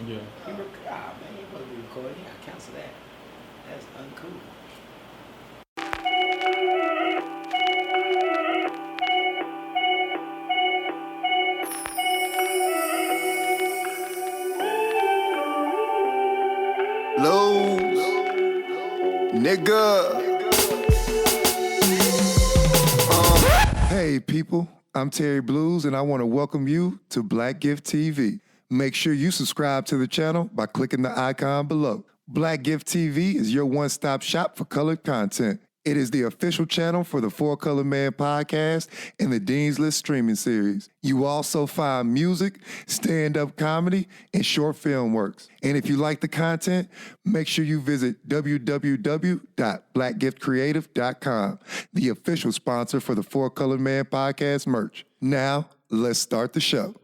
Yeah. Man, you supposed to be recording. You gotta cancel that. That's uncool. Lows, nigga. Hey people, I'm Terry Bluez and I want to welcome you to Black Gift TV. Make sure you subscribe to the channel by clicking the icon below. Black Gift TV is your one-stop shop for colored content. It is the official channel for the Four Color Man podcast and the Dean's List streaming series. You also find music, stand-up comedy, and short film works. And if you like the content, make sure you visit www.blackgiftcreative.com, the official sponsor for the Four Color Man podcast merch. Now, let's start the show.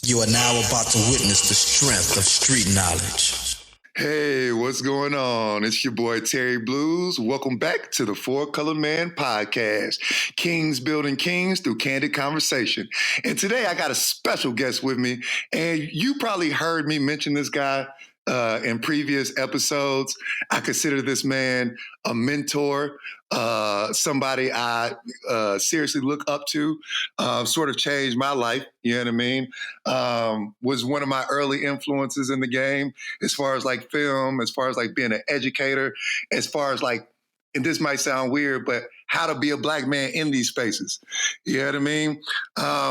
You are now about to witness the strength of street knowledge. Hey, what's going on? It's your boy Terry Bluez. Welcome back to the Four Color Man podcast. Kings building kings through candid conversation. And today I got a special guest with me. And you probably heard me mention this guy in previous episodes. I consider this man a mentor, somebody I seriously look up to, sort of changed my life, you know what I mean? Was one of my early influences in the game as far as like film, as far as like being an educator, as far as like, and this might sound weird, but how to be a black man in these spaces, you know what I mean?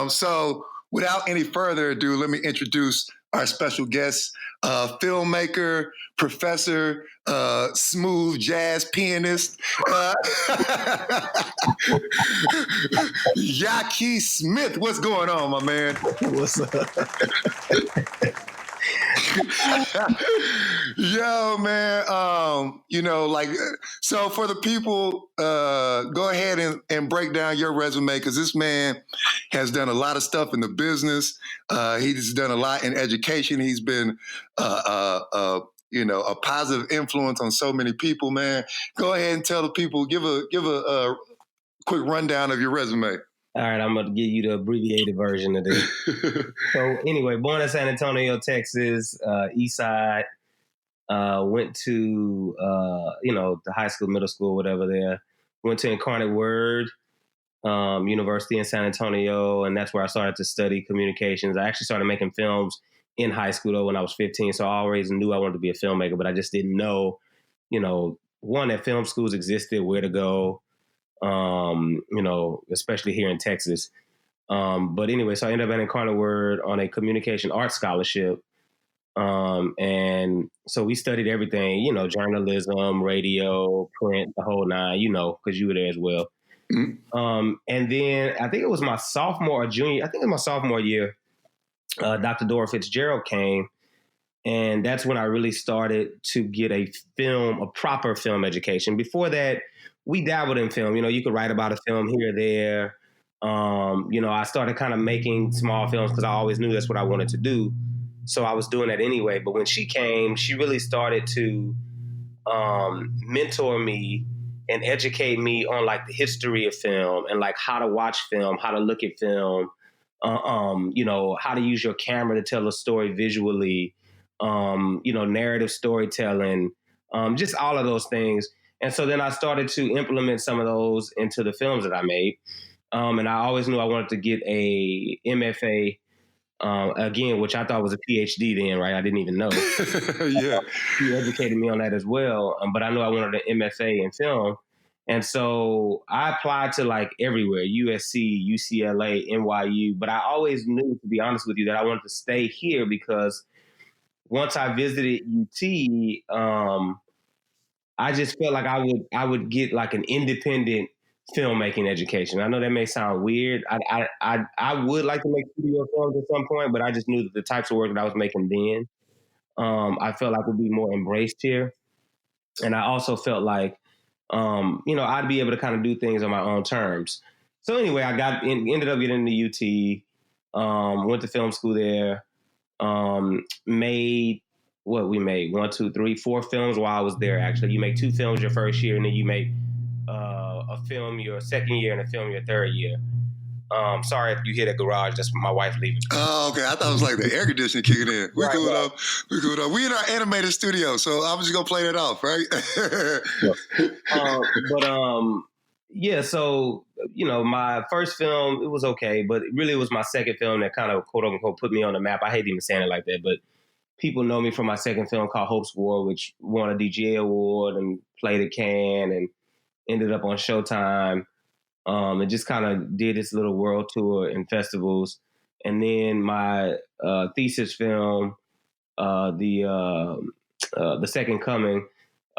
So without any further ado, let me introduce our special guest, filmmaker, professor, smooth jazz pianist, Ya'Ke Smith. What's going on, my man? What's up? Yo, man. So for the people, go ahead and break down your resume, because this man has done a lot of stuff in the business. He's done a lot in education. He's been a positive influence on so many people, man. Go ahead and tell the people, give a quick rundown of your resume. All right, I'm going to give you the abbreviated version of this. So anyway, born in San Antonio, Texas, East Side. Went to, the high school, middle school, whatever there. Went to Incarnate Word University in San Antonio, and that's where I started to study communications. I actually started making films in high school, though, when I was 15, so I always knew I wanted to be a filmmaker, but I just didn't know, one, that film schools existed, where to go, especially here in Texas. But anyway, so I ended up at Incarnate Word on a communication arts scholarship. And so we studied everything, journalism, radio, print, the whole nine, because you were there as well. Mm-hmm. And then I think it was my sophomore or junior, I think it was my sophomore year, Dr. Dora Fitzgerald came. And that's when I really started to get a proper film education. Before that, we dabbled in film. You could write about a film here or there. I started kind of making small films because I always knew that's what I wanted to do. So I was doing that anyway. But when she came, she really started to mentor me and educate me on like the history of film and like how to watch film, how to look at film, how to use your camera to tell a story visually, narrative storytelling, just all of those things. And so then I started to implement some of those into the films that I made. And I always knew I wanted to get a MFA, again, which I thought was a PhD then, right? I didn't even know. Yeah. He educated me on that as well. But I knew I wanted an MFA in film. And so I applied to like everywhere, USC, UCLA, NYU. But I always knew, to be honest with you, that I wanted to stay here because once I visited UT, I just felt like I would get like an independent filmmaking education. I know that may sound weird. I would like to make studio films at some point, but I just knew that the types of work that I was making then, I felt like would be more embraced here. And I also felt like, I'd be able to kind of do things on my own terms. So anyway, ended up getting into UT, went to film school there, made what we made, 1, 2, 3, 4 films while I was there. Actually, you make 2 films your first year, and then you make a film your second year and a film your third year. Sorry if you hear that garage. That's my wife leaving. Oh, okay. I thought it was like the air conditioning kicking in. We Right, cool right. though. We cool though. We in our animated studio, so I'm just gonna play that off, right? Yeah. So my first film, it was okay, but really it was my second film that kind of quote unquote put me on the map. I hate even saying it like that, but people know me from my second film called Hope's War, which won a DGA award and played at Cannes and ended up on Showtime. And just kind of did this little world tour in festivals. And then my thesis film, The Second Coming,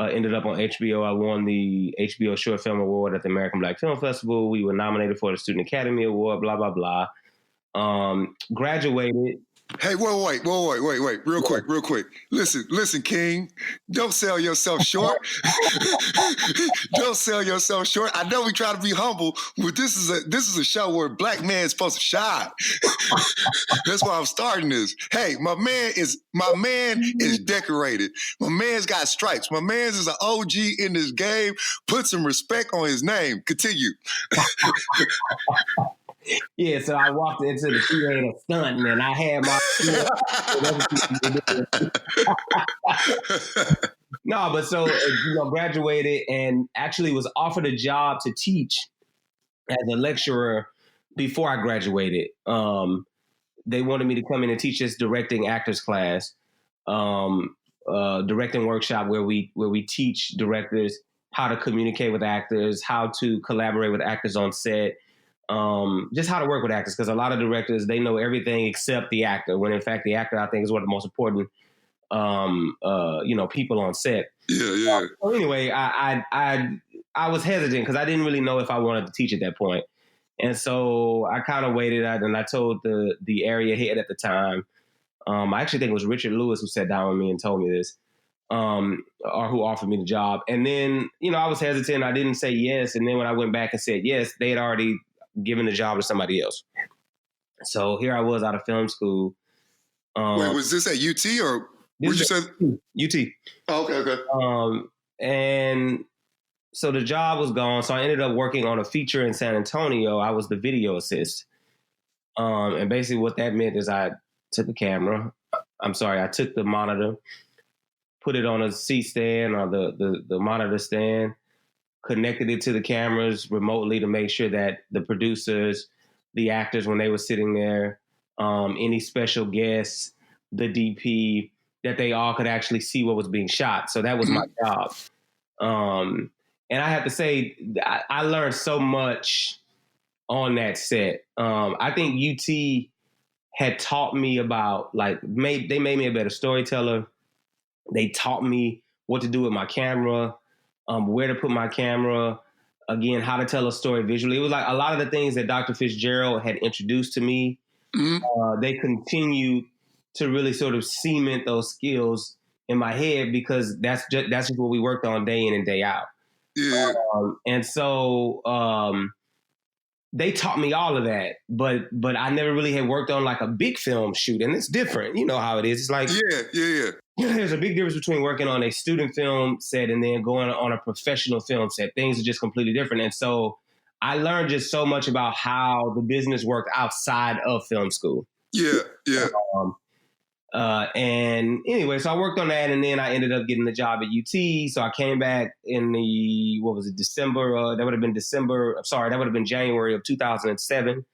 ended up on HBO. I won the HBO Short Film Award at the American Black Film Festival. We were nominated for the Student Academy Award, blah, blah, blah. Graduated. Hey, wait, real quick. Listen, King, don't sell yourself short. Don't sell yourself short. I know we try to be humble, but this is a show where a black man is supposed to shine. That's why I'm starting this. Hey, my man is decorated. My man's got stripes. My man's is an OG in this game. Put some respect on his name. Continue. Yeah, so I walked into the theater stunt, and I had my No, but so graduated and actually was offered a job to teach as a lecturer before I graduated. They wanted me to come in and teach this directing actors class, directing workshop where we teach directors how to communicate with actors, how to collaborate with actors on set. Just how to work with actors, because a lot of directors, they know everything except the actor, when in fact the actor, I think, is one of the most important people on set. Yeah. So anyway, I was hesitant because I didn't really know if I wanted to teach at that point. And so I kind of waited out, and I told the area head at the time, I actually think it was Richard Lewis who sat down with me and told me this, or who offered me the job. And then, I was hesitant. I didn't say yes. And then when I went back and said yes, they had already given the job to somebody else. So here I was out of film school. Wait, was this at UT or where'd you say? UT. Oh, okay. And so the job was gone. So I ended up working on a feature in San Antonio. I was the video assist. And basically what that meant is I took I took the monitor, put it on a C-stand or the monitor stand, connected it to the cameras remotely to make sure that the producers, the actors, when they were sitting there, any special guests, the DP, that they all could actually see what was being shot. So that was my job. And I have to say, I learned so much on that set. I think UT had taught me about, they made me a better storyteller. They taught me what to do with my camera, where to put my camera, again, how to tell a story visually. It was like a lot of the things that Dr. Fitzgerald had introduced to me. They continue to really sort of cement those skills in my head, because that's just what we worked on day in and day out. Yeah. And so they taught me all of that, but I never really had worked on like a big film shoot, and it's different. You know how it is. It's like yeah. There's a big difference between working on a student film set and then going on a professional film set. Things are just completely different. And so I learned just so much about how the business worked outside of film school. Yeah. And anyway, so I worked on that, and then I ended up getting the job at UT. So I came back in December. That would have been January of 2007.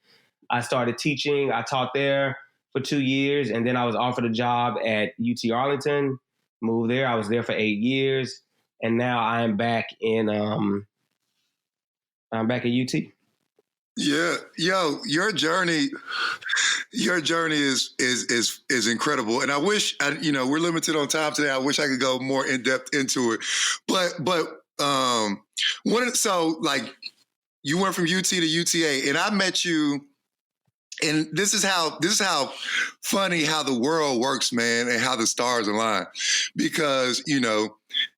I started teaching. I taught there for 2 years, and then I was offered a job at UT Arlington, moved there. I was there for 8 years, and now I'm back at UT. Yeah, yo, your journey is incredible, and I wish we're limited on time today. I wish I could go more in depth into it, but you went from UT to UTA, and I met you. And this is how funny how the world works, man, and how the stars align. Because,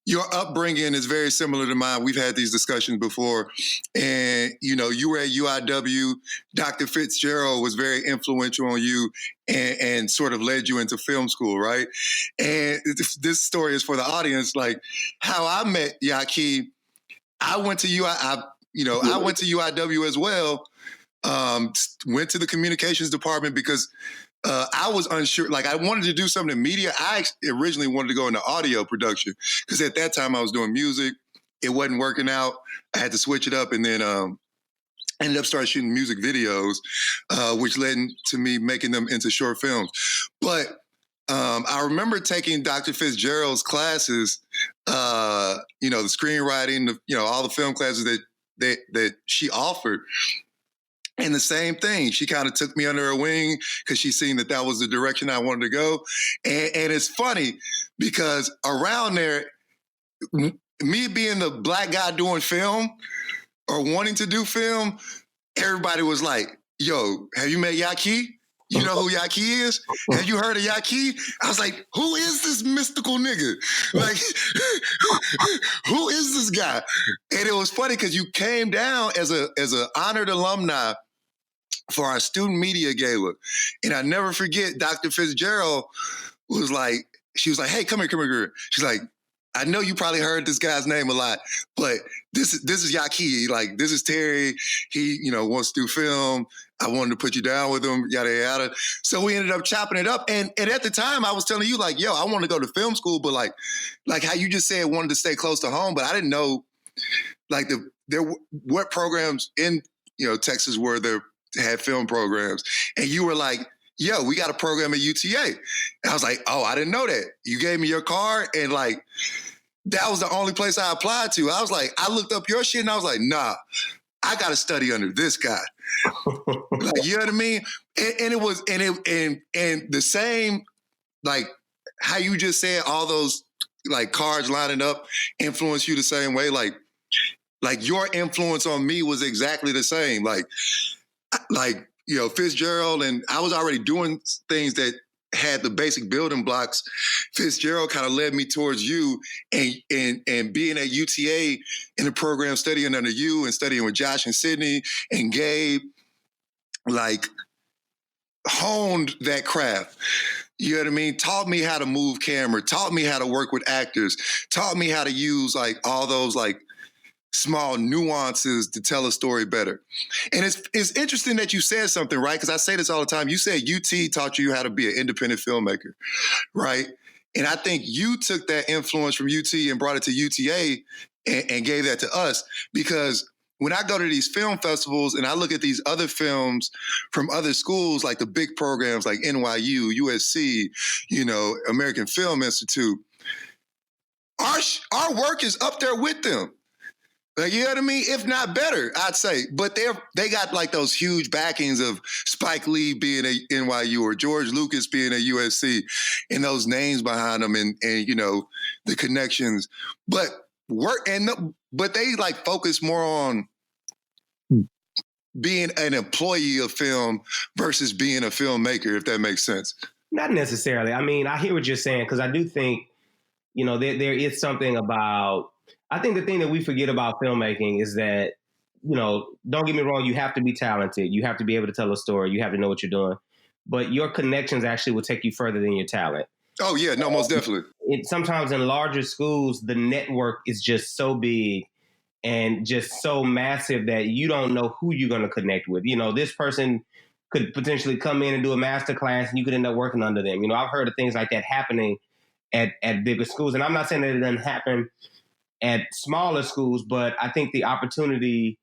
your upbringing is very similar to mine. We've had these discussions before. And, you were at UIW. Dr. Fitzgerald was very influential on you and sort of led you into film school, right? And this story is for the audience, like how I met Ya'Ke. I went to UIW as well. Went to the communications department because I was unsure. Like, I wanted to do something in media. I originally wanted to go into audio production because at that time I was doing music. It wasn't working out. I had to switch it up, and then ended up starting shooting music videos, which led to me making them into short films. But I remember taking Dr. Fitzgerald's classes, the screenwriting, all the film classes that she offered. And the same thing, she kind of took me under her wing because she seen that was the direction I wanted to go. And it's funny because around there, me being the black guy doing film or wanting to do film, everybody was like, yo, have you met Ya'Ke? You know who Ya'Ke is? Have you heard of Ya'Ke? I was like, who is this mystical nigga? Like, who is this guy? And it was funny because you came down as a honored alumni for our student media gala. And I never forget, Dr. Fitzgerald was like, hey, come here. She's like, I know you probably heard this guy's name a lot, but this is Ya'Ke. Like, this is Terry. He, wants to do film. I wanted to put you down with him, yada, yada. So we ended up chopping it up. And at the time I was telling you, like, yo, I want to go to film school, but like how you just said, wanted to stay close to home, but I didn't know like what programs in, Texas were there had film programs. And you were like, yo, we got a program at UTA. And I was like, oh, I didn't know that. You gave me your card, and like, that was the only place I applied to. I was like, I looked up your shit and I was like, nah, I got to study under this guy. Like, you know what I mean? And it was, and the same, like how you just said, all those like cards lining up influence you the same way. Like your influence on me was exactly the same. Like, Fitzgerald, and I was already doing things that had the basic building blocks. Fitzgerald kind of led me towards you, and being at UTA in the program, studying under you and studying with Josh and Sydney and Gabe, like honed that craft. You know what I mean? Taught me how to move camera, taught me how to work with actors, taught me how to use like all those like small nuances to tell a story better. And it's interesting that you said something, right? Because I say this all the time. You said UT taught you how to be an independent filmmaker, right? And I think you took that influence from UT and brought it to UTA and gave that to us, because when I go to these film festivals and I look at these other films from other schools, like the big programs like NYU, USC, American Film Institute, our work is up there with them. Like, you know what I mean? If not better, I'd say. But they got like those huge backings of Spike Lee being at NYU or George Lucas being at USC, and those names behind them, and the connections. But they like focus more on being an employee of film versus being a filmmaker, if that makes sense. Not necessarily. I mean, I hear what you're saying, because I do think, there is something about. I think the thing that we forget about filmmaking is that, don't get me wrong, you have to be talented. You have to be able to tell a story. You have to know what you're doing. But your connections actually will take you further than your talent. Oh, yeah. No, most definitely. Sometimes in larger schools, the network is just so big and just so massive that you don't know who you're going to connect with. This person could potentially come in and do a master class and you could end up working under them. I've heard of things like that happening at bigger schools. And I'm not saying that it doesn't happen at smaller schools, but I think the opportunity,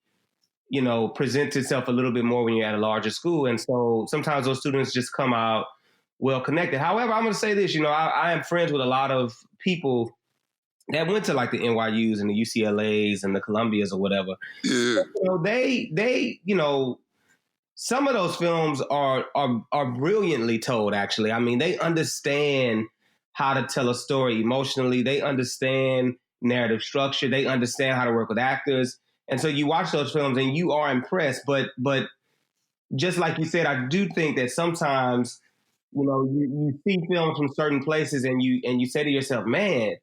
presents itself a little bit more when you're at a larger school. And so sometimes those students just come out well connected. However, I'm going to say this, I am friends with a lot of people that went to like the NYUs and the UCLAs and the Columbias or whatever. Yeah. They some of those films are brilliantly told, actually. I mean, they understand how to tell a story emotionally. They understand narrative structure. They understand how to work with actors. And so you watch those films and you are impressed. But just like you said, I do think that sometimes, you see films from certain places and you say to yourself, man,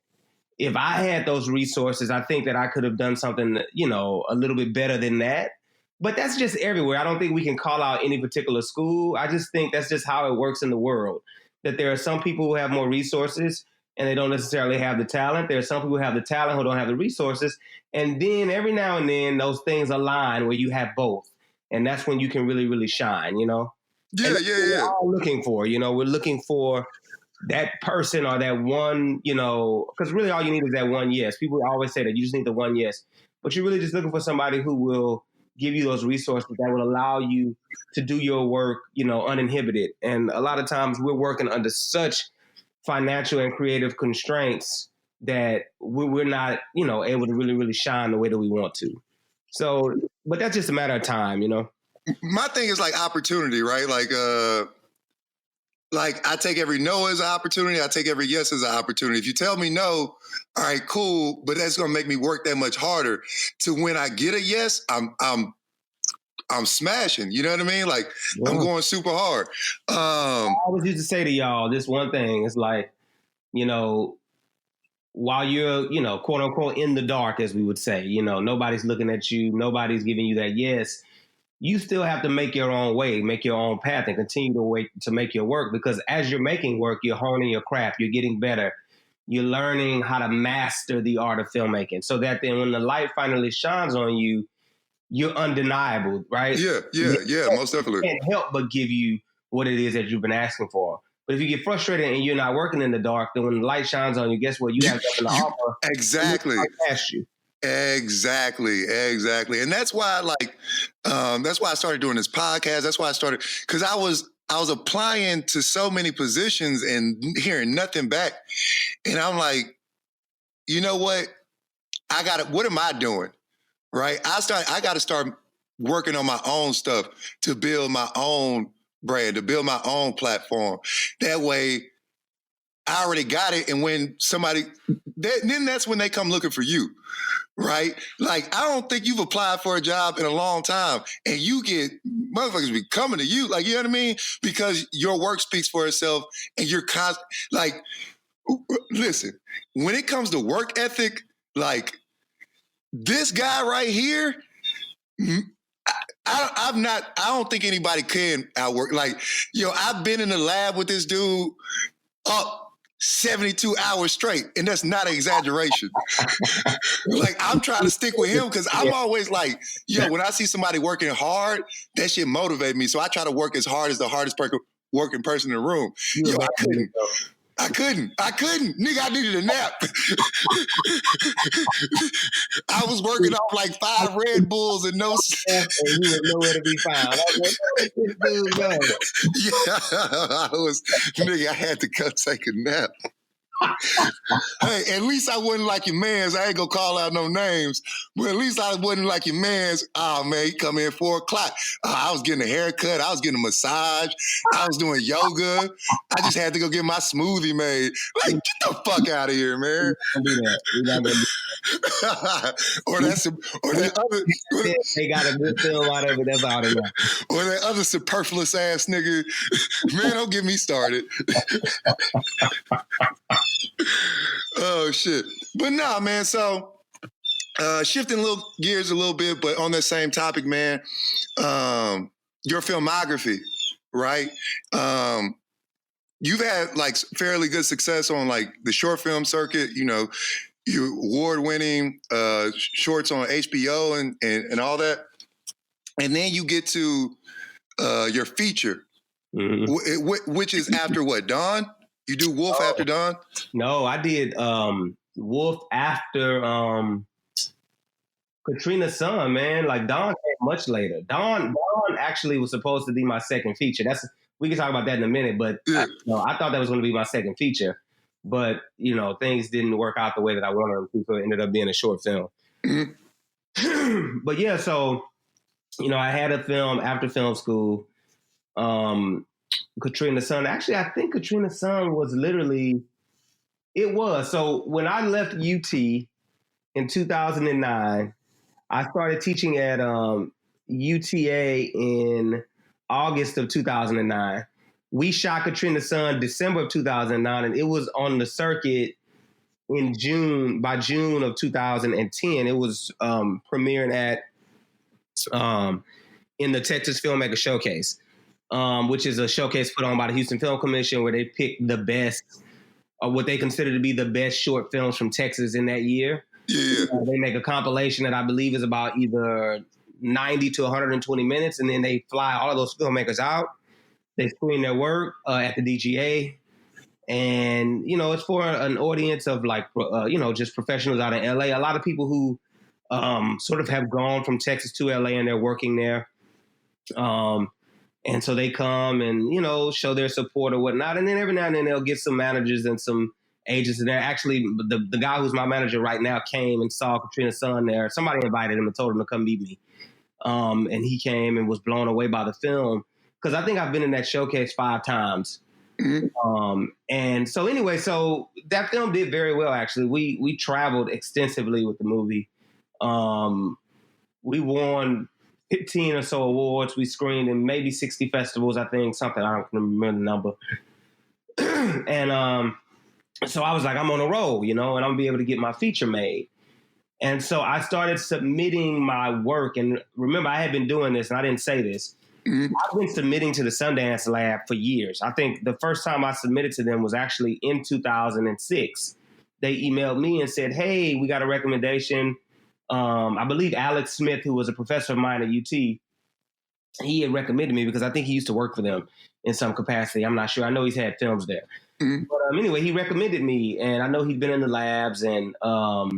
if I had those resources, I think that I could have done something, a little bit better than that. But that's just everywhere. I don't think we can call out any particular school. I just think that's just how it works in the world, that there are some people who have more resources and they don't necessarily have the talent. There are some people who have the talent who don't have the resources. And then every now and then those things align where you have both. And that's when you can really, really shine, you know? Yeah, and that's what yeah. we're all looking for, you know, we're looking for that person or that one, you know, because really all you need is that one yes. People always say that you just need the one yes, but you're really just looking for somebody who will give you those resources that will allow you to do your work, you know, uninhibited. And a lot of times we're working under such financial and creative constraints that we're not, you know, able to really, really shine the way that we want to. So, but that's just a matter of time, you know? My thing is like opportunity, right? Like I take every no as an opportunity. I take every yes as an opportunity. If you tell me no, all right, cool, but that's gonna make me work that much harder. To when I get a yes, I'm smashing. You know what I mean? Like I'm going super hard. I always used to say to y'all this one thing. It's like, you know, while you're, you know, quote unquote in the dark, as we would say, you know, nobody's looking at you, nobody's giving you that yes. You still have to make your own way, make your own path, and continue to make your work, because as you're making work, you're honing your craft, you're getting better, you're learning how to master the art of filmmaking, so that then when the light finally shines on you, you're undeniable, right? Yeah, most definitely. Can't help but give you what it is that you've been asking for. But if you get frustrated and you're not working in the dark, then when the light shines on you, guess what? You have nothing to offer. Exactly. Past you. Exactly. And that's why that's why I started doing this podcast. That's why I started, because I was applying to so many positions and hearing nothing back. And I'm like, you know what? What am I doing? Right? I got to start working on my own stuff to build my own brand, to build my own platform. That way I already got it. And when then that's when they come looking for you. Right? Like, I don't think you've applied for a job in a long time and you get motherfuckers be coming to you. Like, you know what I mean? Because your work speaks for itself and you're like, listen, when it comes to work ethic, like this guy right here, I don't think anybody can outwork. Like, I've been in the lab with this dude up 72 hours straight, and that's not an exaggeration. Like, I'm trying to stick with him because I'm always like, when I see somebody working hard, that shit motivate me. So I try to work as hard as the hardest working person in the room. I couldn't. Nigga, I needed a nap. I was working off like 5 Red Bulls and no... And he was nowhere to be found. I had to go take a nap. Hey, at least I wasn't like your mans. I ain't gonna call out no names, but at least I wasn't like your mans. Oh man, he come in at 4 o'clock. I was getting a haircut. I was getting a massage. I was doing yoga. I just had to go get my smoothie made. Like, get the fuck out of here, man. We don't do that. They got a good film out of it. That's all they got. Or that other superfluous ass nigga. Man, don't get me started. Oh shit. But nah, man, so shifting gears a little bit, but on that same topic, man, your filmography, right? You've had like fairly good success on like the short film circuit, you award-winning shorts on HBO and all that. And then you get to your feature, which is after what, Dawn? You do Wolf after Dawn? No, I did Wolf after Katrina's Son, man. Like, Dawn came much later. Dawn actually was supposed to be my second feature. We can talk about that in a minute, but I thought that was going to be my second feature. But, things didn't work out the way that I wanted them to, so it ended up being a short film. Mm-hmm. But yeah, so, I had a film after film school. Katrina's Son. Actually, I think Katrina's Son was it was. So when I left UT in 2009, I started teaching at UTA in August of 2009. We shot Katrina's Son December of 2009, and it was on the circuit by June of 2010. It was premiering at in the Texas Filmmaker Showcase. Which is a showcase put on by the Houston Film Commission where they pick the best, or what they consider to be the best short films from Texas in that year. Yeah. They make a compilation that I believe is about either 90 to 120 minutes, and then they fly all of those filmmakers out. They screen their work at the DGA. And, it's for an audience of just professionals out of LA. A lot of people who sort of have gone from Texas to LA and they're working there. And so they come and, show their support or whatnot. And then every now and then they'll get some managers and some agents in there. Actually, the guy who's my manager right now came and saw Katrina's son there. Somebody invited him and told him to come meet me. And he came and was blown away by the film. Because I think I've been in that showcase 5 times. And so anyway, so that film did very well, actually. We traveled extensively with the movie. We won 15 or so awards. We screened in maybe 60 festivals, I think, something. I don't remember the number. And so I was like, I'm on a roll, and I'm going to be able to get my feature made. And so I started submitting my work. And remember, I had been doing this, and I didn't say this. I've been submitting to the Sundance Lab for years. I think the first time I submitted to them was actually in 2006. They emailed me and said, hey, we got a recommendation. I believe Alex Smith, who was a professor of mine at UT, he had recommended me because I think he used to work for them in some capacity. I'm not sure. I know he's had films there. But anyway, he recommended me, and I know he'd been in the labs, and so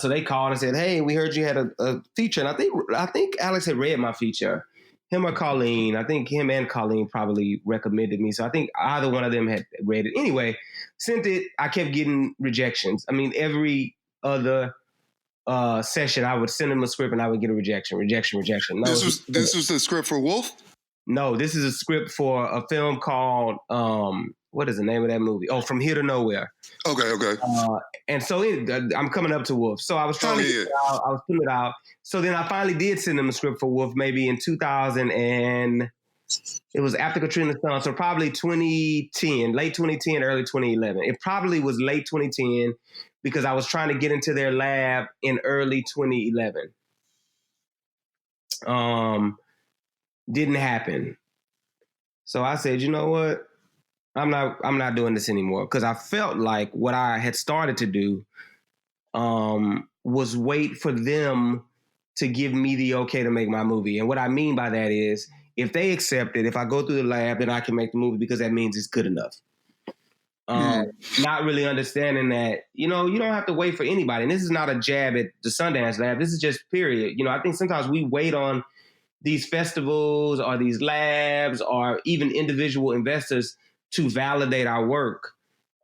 they called and said, hey, we heard you had a feature. And I think Alex had read my feature. Him or Colleen, I think him and Colleen probably recommended me. So I think either one of them had read it. Anyway, sent it. I kept getting rejections. I mean, every other session, I would send them a script and I would get a rejection. No, this was the script for Wolf? No, this is a script for a film called, what is the name of that movie? Oh, From Here to Nowhere. Okay. And so I'm coming up to Wolf. So I was trying to get it out. I was putting it out. So then I finally did send them a script for Wolf maybe in 2000 and it was after Katrina's son. So probably 2010, late 2010, early 2011. It probably was late 2010 because I was trying to get into their lab in early 2011. Didn't happen. So I said, you know what? I'm not doing this anymore because I felt like what I had started to do was wait for them to give me the okay to make my movie. And what I mean by that is if they accept it, if I go through the lab, then I can make the movie because that means it's good enough. Not really understanding that, you don't have to wait for anybody. And this is not a jab at the Sundance Lab. This is just period. I think sometimes we wait on these festivals or these labs or even individual investors to validate our work,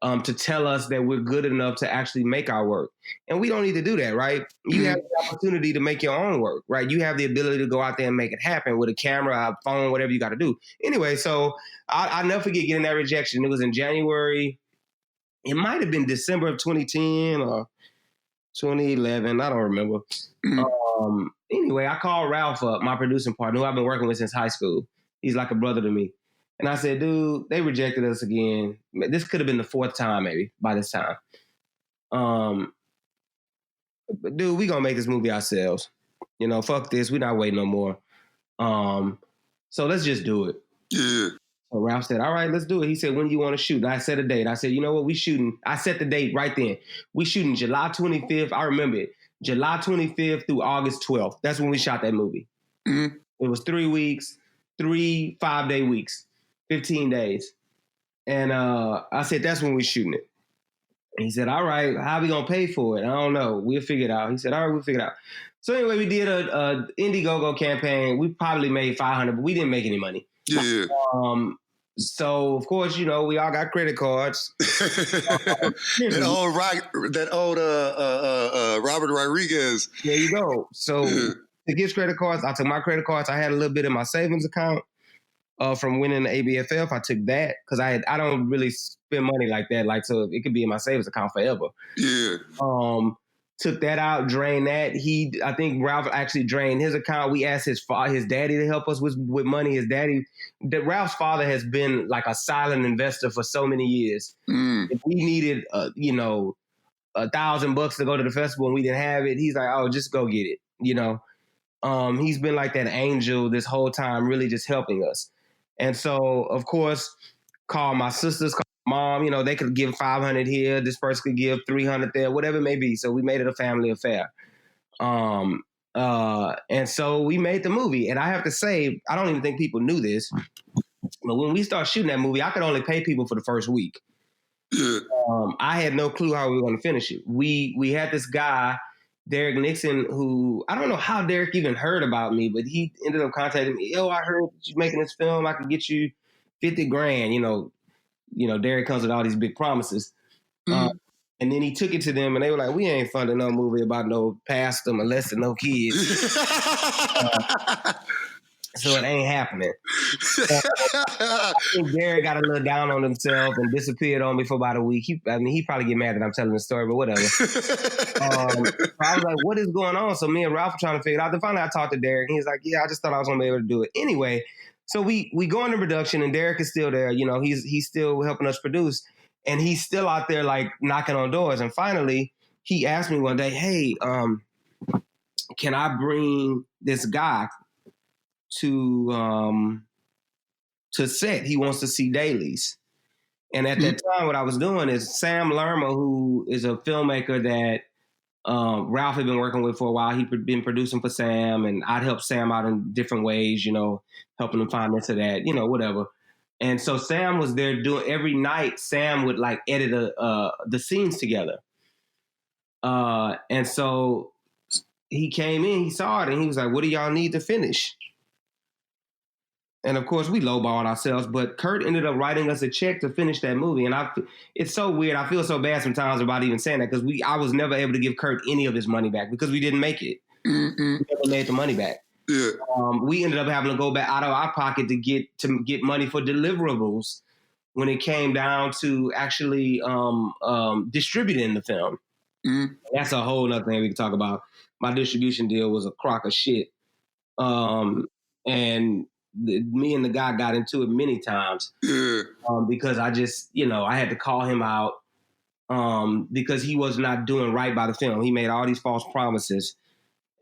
to tell us that we're good enough to actually make our work. And we don't need to do that, right? You have the opportunity to make your own work, right? You have the ability to go out there and make it happen with a camera, a phone, whatever you got to do. Anyway, so I'll never forget getting that rejection. It was in January. It might have been December of 2010 or 2011. I don't remember. Anyway, I called Ralph up, my producing partner, who I've been working with since high school. He's like a brother to me. And I said, dude, they rejected us again. This could have been the 4th time, maybe, by this time. But dude, we gonna make this movie ourselves. Fuck this. We're not waiting no more. So let's just do it. Yeah. So Ralph said, all right, let's do it. He said, when do you want to shoot? And I set a date. I said, you know what? We shooting. I set the date right then. We shooting July 25th. I remember it. July 25th through August 12th. That's when we shot that movie. It was 3 weeks, 3 5-day weeks. 15 days. And I said, that's when we're shooting it. And he said, all right, how are we going to pay for it? I don't know. We'll figure it out. He said, all right, we'll figure it out. So anyway, we did a Indiegogo campaign. We probably made $500, but we didn't make any money. Yeah. So, of course, we all got credit cards. that old Robert Rodriguez. There you go. So to get credit cards, I took my credit cards. I had a little bit in my savings account. From winning the ABFF, I took that because I don't really spend money like that. Like, so it could be in my savings account forever. Yeah. Took that out, drained that. I think Ralph actually drained his account. We asked his daddy to help us with money. Ralph's father has been like a silent investor for so many years. If we needed, $1,000 to go to the festival and we didn't have it, he's like, oh, just go get it. He's been like that angel this whole time, really just helping us. And so, of course, call my sisters, call my mom, they could give $500 here. This person could give $300 there, whatever it may be. So we made it a family affair. And so we made the movie. And I have to say, I don't even think people knew this, but when we started shooting that movie, I could only pay people for the first week. I had no clue how we were going to finish it. We had this guy, Derek Nixon, who I don't know how Derek even heard about me, but he ended up contacting me. Yo, I heard you making this film. I could get you $50,000. You know, Derek comes with all these big promises. And then he took it to them, and they were like, "We ain't funding no movie about no pastor molesting no kids." So it ain't happening. I think Derek got a little down on himself and disappeared on me for about a week. He probably get mad that I'm telling the story, but whatever. So I was like, what is going on? So me and Ralph were trying to figure it out. Then finally I talked to Derek, and he's like, yeah, I just thought I was going to be able to do it. Anyway, so we go into production, and Derek is still there. You know, he's still helping us produce, and he's still out there like knocking on doors. And finally, he asked me one day, hey, can I bring this guy to set? He wants to see dailies. And at that time, what I was doing is Sam Lerma, who is a filmmaker that Ralph had been working with for a while. He'd been producing for Sam, and I'd help Sam out in different ways, you know, helping him find this or that, you know, whatever. And so Sam was there doing every night. Sam would like edit the scenes together. And so he came in, he saw it, and he was like, what do y'all need to finish? And of course, we lowballed ourselves, but Kurt ended up writing us a check to finish that movie. And it's so weird. I feel so bad sometimes about even saying that, because I was never able to give Kurt any of his money back because we didn't make it. We never made the money back. Yeah. We ended up having to go back out of our pocket to get money for deliverables when it came down to actually distributing the film. That's a whole other thing we can talk about. My distribution deal was a crock of shit. And me and the guy got into it many times because I just, you know, I had to call him out because he was not doing right by the film. He made all these false promises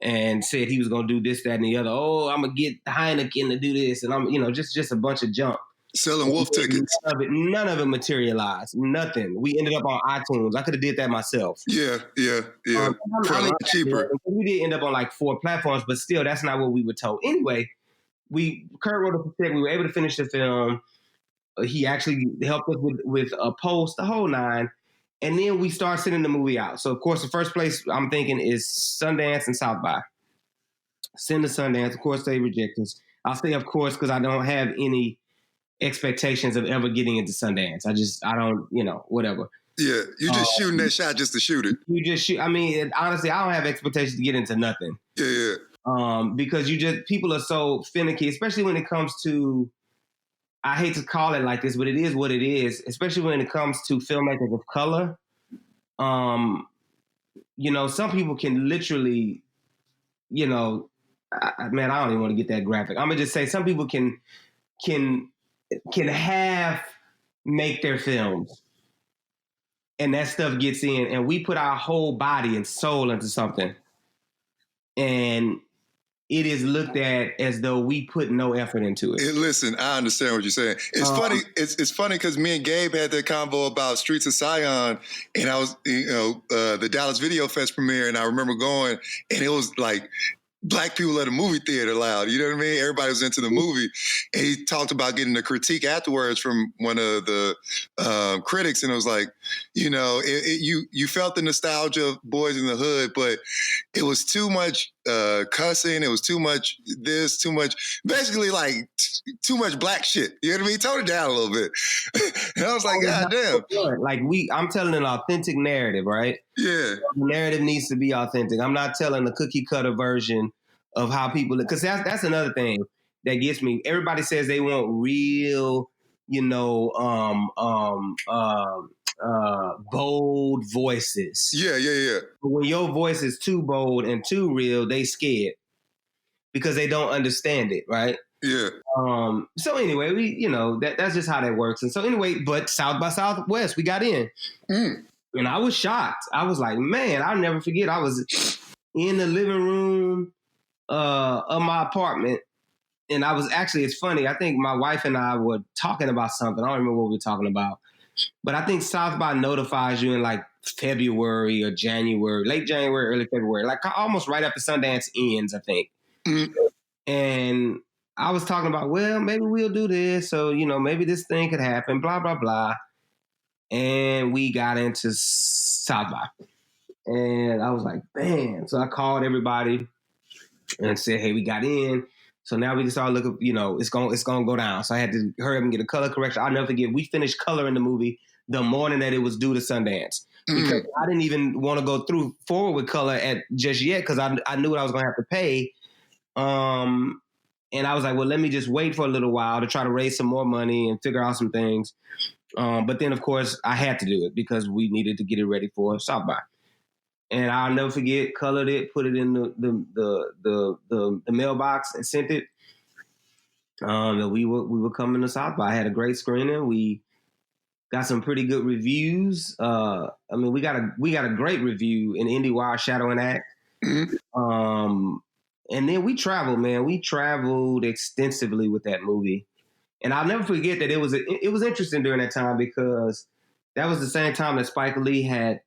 and said he was going to do this, that, and the other. Oh, I'm going to get Heineken to do this. And I'm, you know, just a bunch of junk. Selling wolf tickets. None of it materialized. Nothing. We ended up on iTunes. I could have did that myself. Yeah. For a lot cheaper. We did end up on like 4 platforms, but still, that's not what we were told. Anyway, Kurt wrote a check. We were able to finish the film. He actually helped us with a post, the whole 9. And then we start sending the movie out. So, of course, the first place I'm thinking is Sundance and South by. Send to Sundance. Of course, they reject us. I'll say, of course, because I don't have any expectations of ever getting into Sundance. I don't, you know, whatever. Yeah, you just shooting that shot just to shoot it. You just shoot. I mean, honestly, I don't have expectations to get into nothing. Yeah. Because people are so finicky, especially when it comes to, I hate to call it like this, but it is what it is, especially when it comes to filmmakers of color. You know, some people can literally, you know, man, I don't even want to get that graphic. I'm going to just say some people can make their films, and that stuff gets in, and we put our whole body and soul into something, and it is looked at as though we put no effort into it. Listen, I understand what you're saying. It's funny. It's funny because me and Gabe had that convo about Streets of Zion, and I was, you know, the Dallas Video Fest premiere, and I remember going, and it was like Black people at a movie theater loud. You know what I mean? Everybody was into the movie. And he talked about getting a critique afterwards from one of the critics. And it was like, you know, you felt the nostalgia of Boys in the Hood, but it was too much cussing. It was too much this, too much, basically like too much black shit. You know what I mean? Tone it down a little bit. And I was like, God damn. Like I'm telling an authentic narrative, right? Yeah. The narrative needs to be authentic. I'm not telling the cookie cutter version of how people, because that's another thing that gets me. Everybody says they want real, you know, bold voices. Yeah. But when your voice is too bold and too real, they scared because they don't understand it, right? Yeah. So anyway, we, you know, that's just how that works. And so anyway, but South by Southwest, we got in. And I was shocked. I was like, man, I'll never forget. I was in the living room of my apartment. And I was actually, it's funny. I think my wife and I were talking about something. I don't remember what we were talking about. But I think South by notifies you in like February or January, late January, early February, like almost right after Sundance ends, I think. Mm-hmm. And I was talking about, well, maybe we'll do this. So, maybe this thing could happen, blah, blah, blah. And we got into South by. And I was like, man. So I called everybody and said, hey, we got in. So now we can start looking, it's gonna go down. So I had to hurry up and get a color correction. I'll never forget, we finished coloring the movie the morning that it was due to Sundance. Because I didn't even want to go forward with color just yet because I knew what I was going to have to pay. And I was like, well, let me just wait for a little while to try to raise some more money and figure out some things. But then, of course, I had to do it because we needed to get it ready for South by. And I'll never forget, colored it, put it in the mailbox and sent it. We were coming to South by. I had a great screening. We got some pretty good reviews. We got a great review in IndieWire Shadow and Act. Mm-hmm. And then we traveled, man. We traveled extensively with that movie. And I'll never forget that it was interesting during that time because that was the same time that Spike Lee had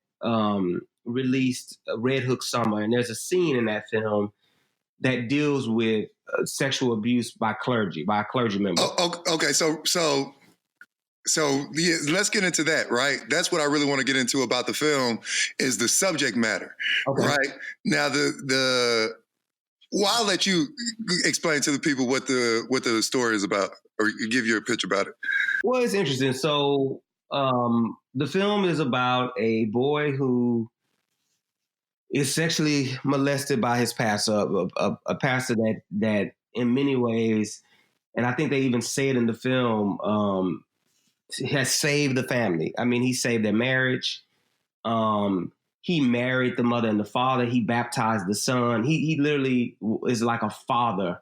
released Red Hook Summer. And there's a scene in that film that deals with sexual abuse by a clergy member. Okay, so yeah, let's get into that, right? That's what I really want to get into about the film is the subject matter, okay. Right? Now, I'll let you explain to the people what the story is about or give you a pitch about it. Well, it's interesting. So the film is about a boy who is sexually molested by his pastor, a pastor that in many ways, and I think they even say it in the film, has saved the family. I mean, he saved their marriage. He married the mother and the father. He baptized the son. He literally is like a father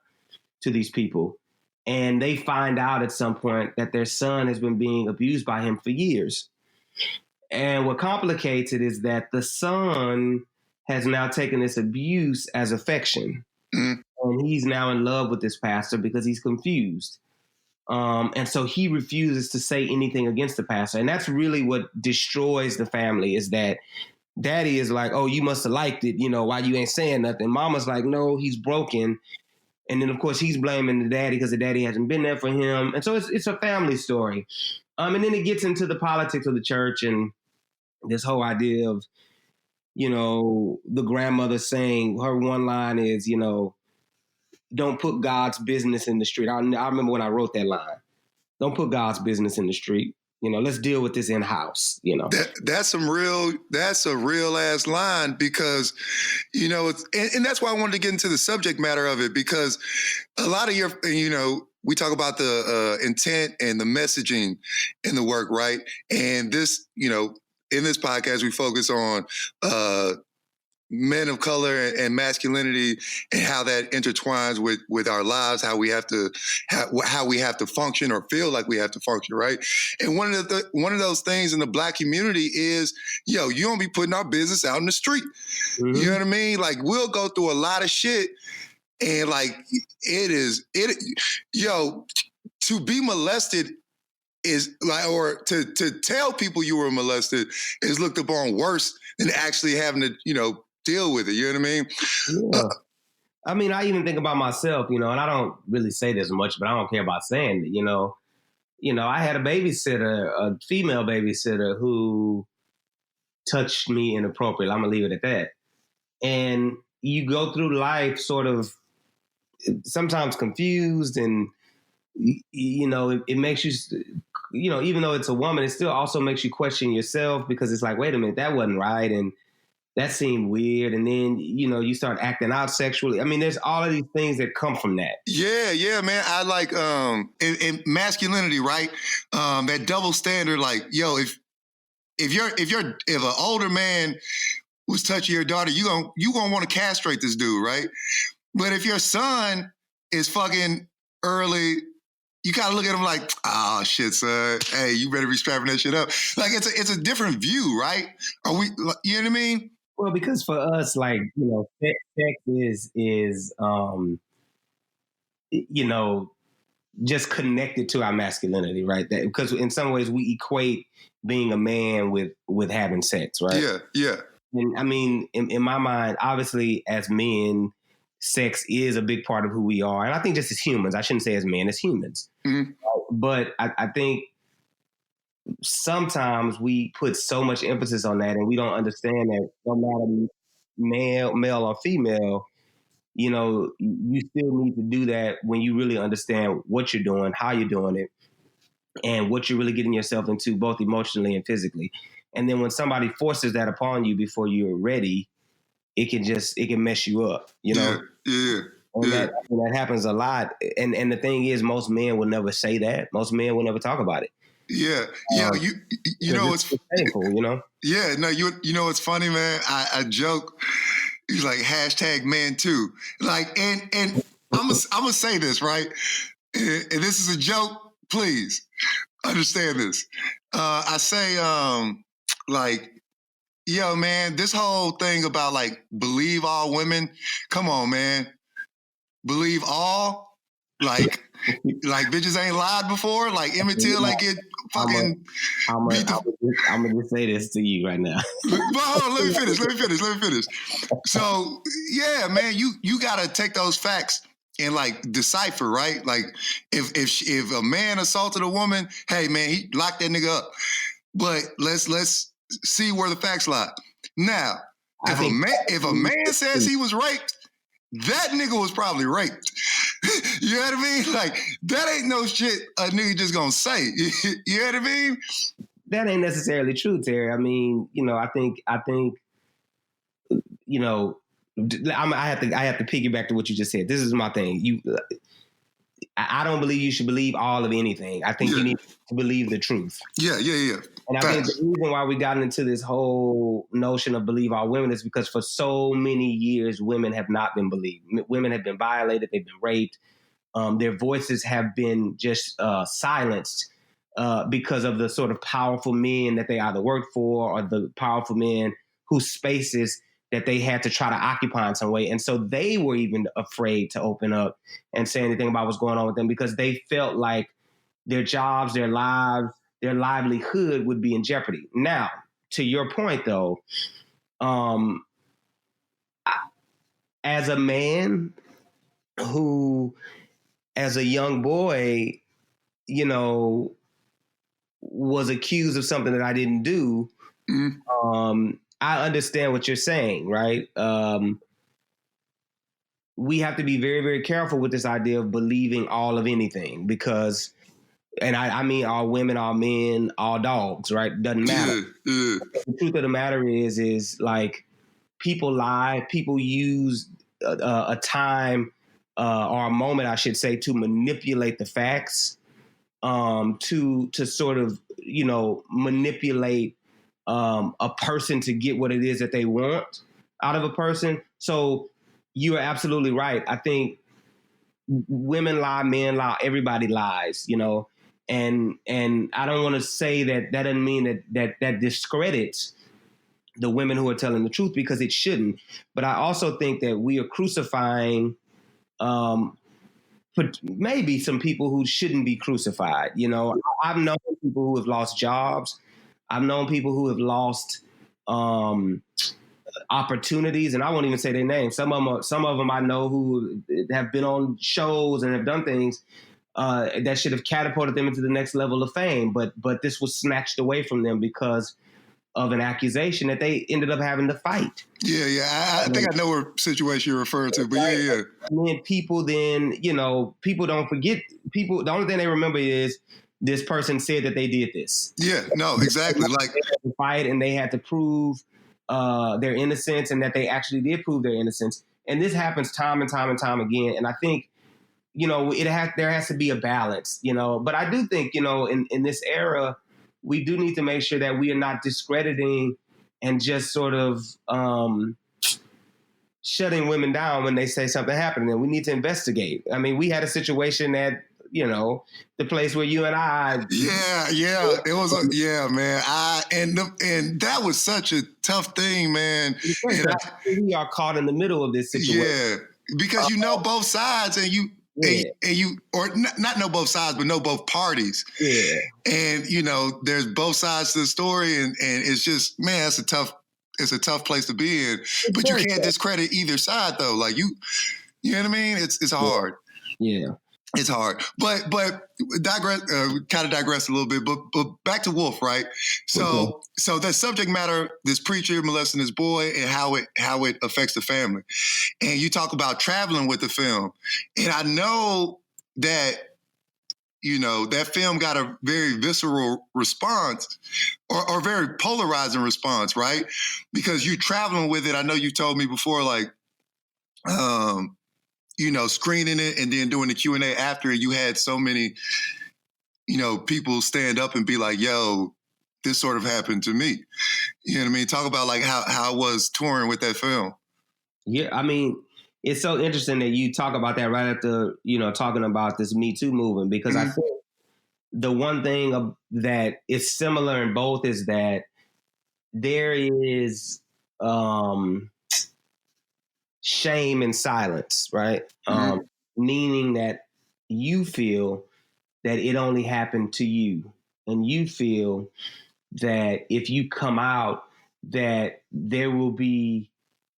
to these people. And they find out at some point that their son has been being abused by him for years. And what complicates it is that the son has now taken this abuse as affection. Mm-hmm. And he's now in love with this pastor because he's confused. And so he refuses to say anything against the pastor. And that's really what destroys the family is that daddy is like, oh, you must have liked it. Why you ain't saying nothing? Mama's like, no, he's broken. And then, of course, he's blaming the daddy because the daddy hasn't been there for him. And so it's a family story. And then it gets into the politics of the church and this whole idea of, the grandmother saying her one line is, don't put God's business in the street. I remember when I wrote that line. Don't put God's business in the street. Let's deal with this in-house, That's a real ass line because, and that's why I wanted to get into the subject matter of it because a lot of we talk about the intent and the messaging in the work, right? And this, in this podcast, we focus on men of color and masculinity and how that intertwines with our lives, how we have to function or feel like we have to function, right? And one of those things in the Black community is, you don't be putting our business out in the street. Mm-hmm. You know what I mean? Like we'll go through a lot of shit and like to be molested is like, or to tell people you were molested is looked upon worse than actually having to, deal with it. You know what I mean? Yeah. I mean, I even think about myself, and I don't really say this much, but I don't care about saying it. I had a babysitter, a female babysitter who touched me inappropriately. I'm going to leave it at that. And you go through life sort of sometimes confused and, it makes you, even though it's a woman, it still also makes you question yourself because it's like, wait a minute, that wasn't right. And that seemed weird. And then, you start acting out sexually. I mean, there's all of these things that come from that. Yeah, man. I like in masculinity, right? That double standard, like, yo, if an older man was touching your daughter, you gonna want to castrate this dude, right? But if your son is fucking early, you gotta look at him like, oh shit, son. Hey, you better be strapping that shit up. Like it's a different view, right? Are we? You know what I mean? Well, because for us, like, sex is just connected to our masculinity, right? That because in some ways we equate being a man with having sex, right? Yeah, yeah. And I mean, in my mind, obviously, as men, sex is a big part of who we are. And I think just as humans, I shouldn't say as men, as humans. Mm-hmm. But I think sometimes we put so much emphasis on that, and we don't understand that no matter male or female, you know, you still need to do that when you really understand what you're doing, how you're doing it, and what you're really getting yourself into, both emotionally and physically. And then when somebody forces that upon you before you're ready, it can mess you up, you know? Yeah. And that happens a lot. And the thing is, most men will never say that. Most men will never talk about it. Yeah. You know, it's painful, you know? Yeah, no, you know what's funny, man? I joke, he's like hashtag man too. Like, and I'm gonna say this, right? And this is a joke, please understand this. I say, like, yo, man, this whole thing about like believe all women, come on, man. Believe all? Like bitches ain't lied before? Like Emmett Till like get fucking I'm gonna just say this to you right now. But hold on, let me finish. So yeah, man, you gotta take those facts and like decipher, right? Like if a man assaulted a woman, hey man, he locked that nigga up. But let's see where the facts lie. Now, if a man says he was raped, that nigga was probably raped. You know what I mean? Like, that ain't no shit a nigga just gonna say. You know what I mean? That ain't necessarily true, Terry. I mean, you know, I think, you know, I have to piggyback to what you just said. This is my thing. I don't believe you should believe all of anything. I think you need to believe the truth. Yeah. And I think the reason why we got into this whole notion of believe all women is because for so many years, women have not been believed. Women have been violated. They've been raped. Their voices have been just silenced because of the sort of powerful men that they either worked for or the powerful men whose spaces that they had to try to occupy in some way. And so they were even afraid to open up and say anything about what's going on with them because they felt like their jobs, their lives, their livelihood would be in jeopardy. Now, to your point, though, as a man who, as a young boy, you know, was accused of something that I didn't do, I understand what you're saying, right? We have to be very, very careful with this idea of believing all of anything because, and I mean all women, all men, all dogs, right? Doesn't matter. The truth of the matter is like people lie, people use a time or a moment, I should say, to manipulate the facts, to sort of, you know, manipulate a person to get what it is that they want out of a person. So you are absolutely right. I think women lie, men lie, everybody lies, you know, and I don't want to say that doesn't mean that discredits the women who are telling the truth because it shouldn't. But I also think that we are crucifying maybe some people who shouldn't be crucified. You know, I've known people who have lost jobs. I've known people who have lost opportunities, and I won't even say their names. Some of them I know who have been on shows and have done things that should have catapulted them into the next level of fame, but this was snatched away from them because of an accusation that they ended up having to fight. Yeah. I think I know what situation you're referring to, but yeah. And then people don't forget. People, the only thing they remember is this person said that they did this. Yeah, no, exactly. Like, they had to fight and they had to prove their innocence and that they actually did prove their innocence. And this happens time and time and time again. And I think, you know, there has to be a balance, you know. But I do think, you know, in this era, we do need to make sure that we are not discrediting and just sort of shutting women down when they say something happened. And we need to investigate. I mean, we had a situation at, you know, the place where you and I. Yeah. It was, man. And that was such a tough thing, man. We are caught in the middle of this situation. Yeah, because you know both sides and and you, or not know both sides, but know both parties. Yeah. And, you know, there's both sides to the story, and it's just, man, it's a tough place to be in. But you can't discredit either side, though. Like, you know what I mean? It's hard. Yeah. It's hard. But kind of digress a little bit, but back to Wolf, right? So the subject matter, this preacher molesting his boy and how it affects the family. And you talk about traveling with the film. And I know that, you know, that film got a very visceral response or very polarizing response, right? Because you traveling with it. I know you told me before, like, you know, screening it and then doing the Q&A after, you had so many, you know, people stand up and be like, yo, this sort of happened to me. You know what I mean? Talk about like how I was touring with that film. Yeah, I mean, it's so interesting that you talk about that right after, you know, talking about this Me Too movement, because I think the one thing that is similar in both is that there is shame and silence, right? Meaning that you feel that it only happened to you, and you feel that if you come out, that there will be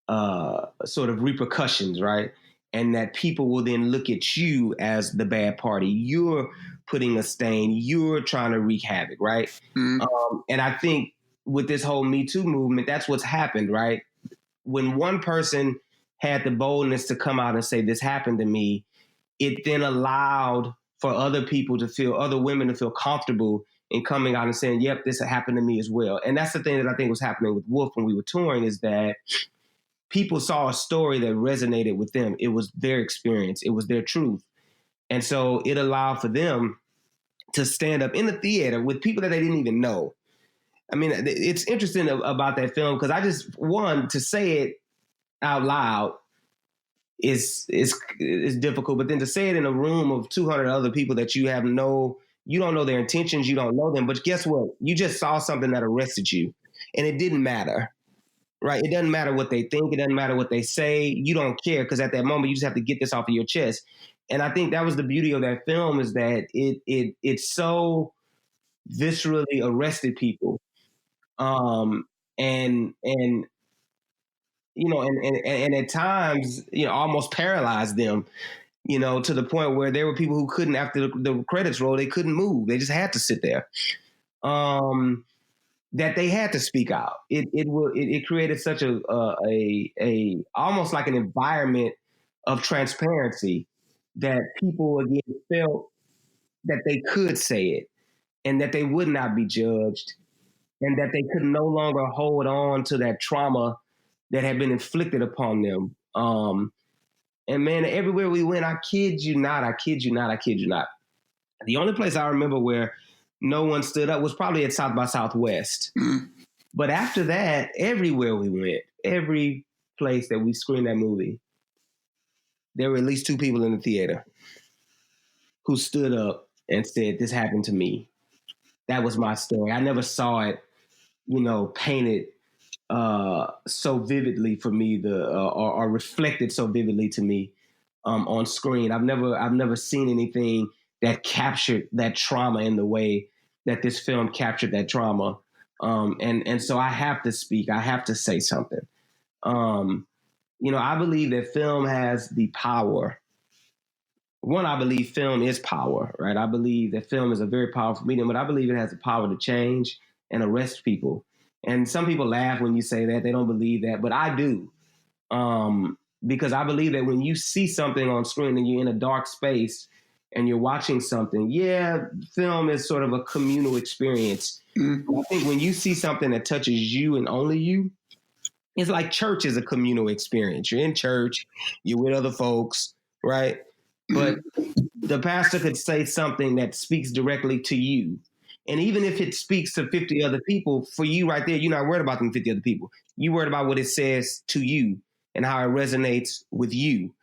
sort of repercussions, right? And that people will then look at you as the bad party. You're putting a stain. You're trying to wreak havoc, right? And I think with this whole Me Too movement, that's what's happened, right? When one person had the boldness to come out and say, this happened to me, it then allowed for other women to feel comfortable in coming out and saying, yep, this happened to me as well. And that's the thing that I think was happening with Wolf when we were touring, is that people saw a story that resonated with them. It was their experience. It was their truth. And so it allowed for them to stand up in the theater with people that they didn't even know. I mean, it's interesting about that film because to say it out loud is difficult, but then to say it in a room of 200 other people that you don't know their intentions, you don't know them, but guess what? You just saw something that arrested you, and it didn't matter, right? It doesn't matter what they think. It doesn't matter what they say. You don't care, because at that moment, you just have to get this off of your chest. And I think that was the beauty of that film, is that it so viscerally arrested people, and you know, and at times, you know, almost paralyzed them, you know, to the point where there were people who couldn't, after the credits roll, they couldn't move. They just had to sit there. That they had to speak out. It created such a almost like an environment of transparency that people again felt that they could say it, and that they would not be judged, and that they could no longer hold on to that trauma that had been inflicted upon them. And man, everywhere we went, I kid you not. The only place I remember where no one stood up was probably at South by Southwest. But after that, everywhere we went, every place that we screened that movie, there were at least two people in the theater who stood up and said, this happened to me. That was my story. I never saw it, you know, painted so vividly for me, or reflected so vividly to me on screen. I've never seen anything that captured that trauma in the way that this film captured that trauma. And so I have to speak. I have to say something. You know, I believe that film has the power. One, I believe film is power, right? I believe that film is a very powerful medium, but I believe it has the power to change and arrest people. And some people laugh when you say that. They don't believe that, but I do. Because I believe that when you see something on screen and you're in a dark space and you're watching something, yeah, film is sort of a communal experience. I think when you see something that touches you and only you, it's like church is a communal experience. You're in church, you're with other folks, right? But the pastor could say something that speaks directly to you. And even if it speaks to 50 other people, for you right there, you're not worried about them 50 other people. You're worried about what it says to you and how it resonates with you.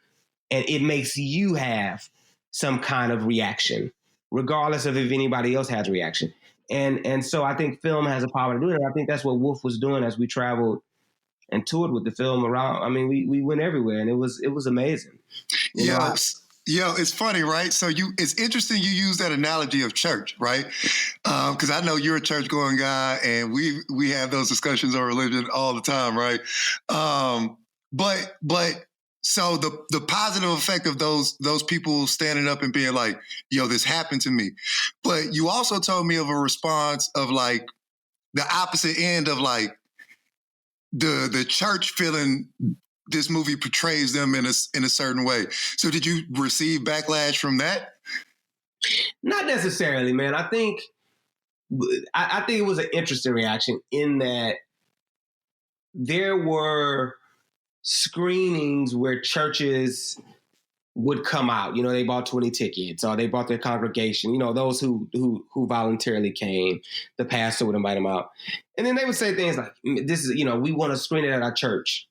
And it makes you have some kind of reaction, regardless of if anybody else has a reaction. And so I think film has a power to do it. And I think that's what Wolf was doing as we traveled and toured with the film around. I mean, we went everywhere, and it was amazing. Yeah, Yo, it's funny, right? So it's interesting you use that analogy of church, right? Because I know you're a church-going guy, and we have those discussions on religion all the time, right? But so the positive effect of those people standing up and being like, "Yo, this happened to me," but you also told me of a response of like the opposite end of like the church feeling this movie portrays them in a certain way. So did you receive backlash from that? Not necessarily, man. I think it was an interesting reaction in that there were screenings where churches would come out. You know, they bought 20 tickets or they brought their congregation, you know, those who voluntarily came, the pastor would invite them out. And then they would say things like, this is, you know, we want to screen it at our church.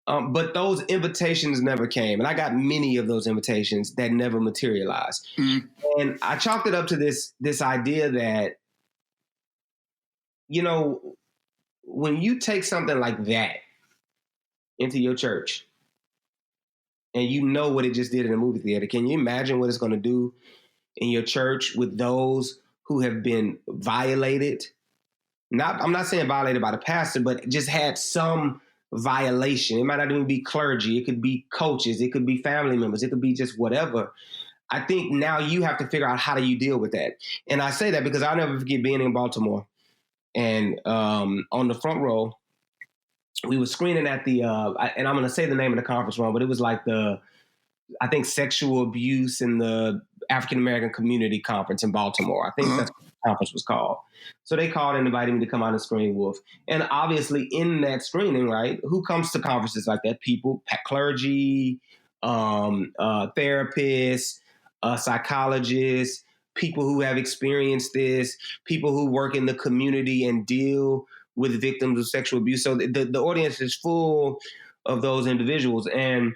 But those invitations never came. And I got many of those invitations that never materialized. Mm-hmm. And I chalked it up to this idea that, you know, when you take something like that into your church and you know what it just did in a movie theater, can you imagine what it's going to do in your church with those who have been violated? I'm not saying violated by the pastor, but just had some violation. It might not even be clergy. It could be coaches. It could be family members. It could be just whatever. I think now you have to figure out how do you deal with that. And I say that because I'll never forget being in Baltimore and on the front row, we were screening at the, and I'm going to say the name of the conference wrong, but it was like I think sexual abuse in the African-American community conference in Baltimore. I think that's what the conference was called. So they called and invited me to come out and screen Wolf. And obviously in that screening, right, who comes to conferences like that? People, clergy, therapists, psychologists, people who have experienced this, people who work in the community and deal with victims of sexual abuse. So the audience is full of those individuals. And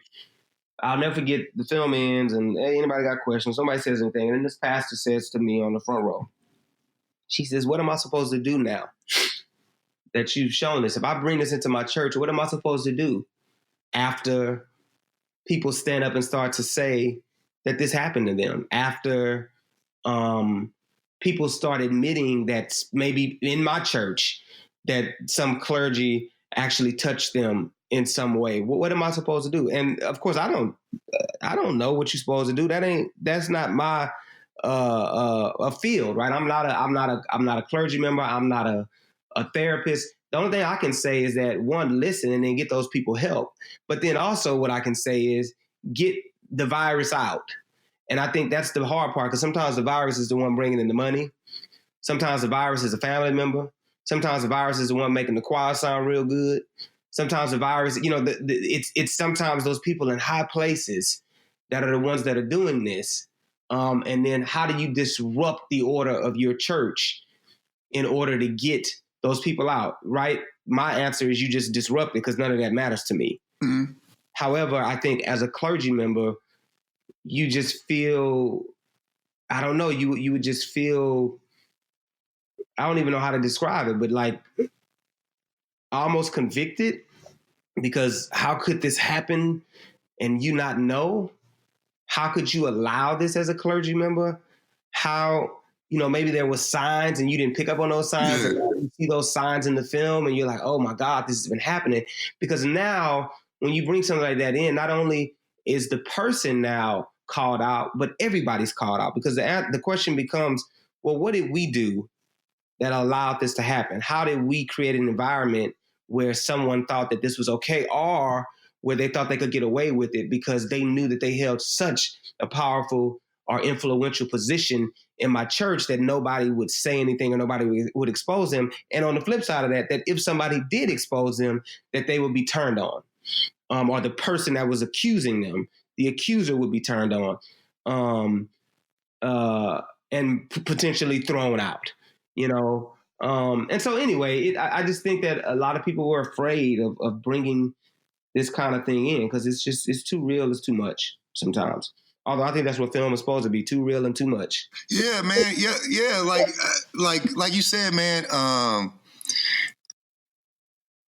I'll never forget the film ends and hey, anybody got questions? Somebody says anything. And then this pastor says to me on the front row, she says, what am I supposed to do now that you've shown this? If I bring this into my church, what am I supposed to do after people stand up and start to say that this happened to them? After people start admitting that maybe in my church that some clergy actually touched them in some way. What am I supposed to do? And of course, I don't know what you're supposed to do. That's not my a field, right? I'm not a clergy member. I'm not a therapist. The only thing I can say is that one, listen and then get those people help. But then also what I can say is get the virus out. And I think that's the hard part because sometimes the virus is the one bringing in the money. Sometimes the virus is a family member. Sometimes the virus is the one making the choir sound real good. Sometimes the virus, you know, it's sometimes those people in high places that are the ones that are doing this. And then how do you disrupt the order of your church in order to get those people out, right? My answer is you just disrupt it because none of that matters to me. Mm-hmm. However, I think as a clergy member, you just feel, I don't know, you would just feel, I don't even know how to describe it, but like almost convicted because how could this happen and you not know? How could you allow this as a clergy member? How, you know, maybe there were signs and you didn't pick up on those signs. Yeah. And you see those signs in the film and you're like, oh my God, this has been happening. Because now when you bring something like that in, not only is the person now called out, but everybody's called out because the question becomes, well, what did we do that allowed this to happen? How did we create an environment where someone thought that this was okay or where they thought they could get away with it because they knew that they held such a powerful or influential position in my church that nobody would say anything or nobody would expose them. And on the flip side of that, that if somebody did expose them, that they would be turned on. Or the person that was accusing them, the accuser would be turned on and potentially thrown out, you know? And so anyway, I just think that a lot of people were afraid of bringing this kind of thing in because it's too real, it's too much sometimes. Although I think that's what film is supposed to be, too real and too much. Yeah, man. Yeah. Like you said, man,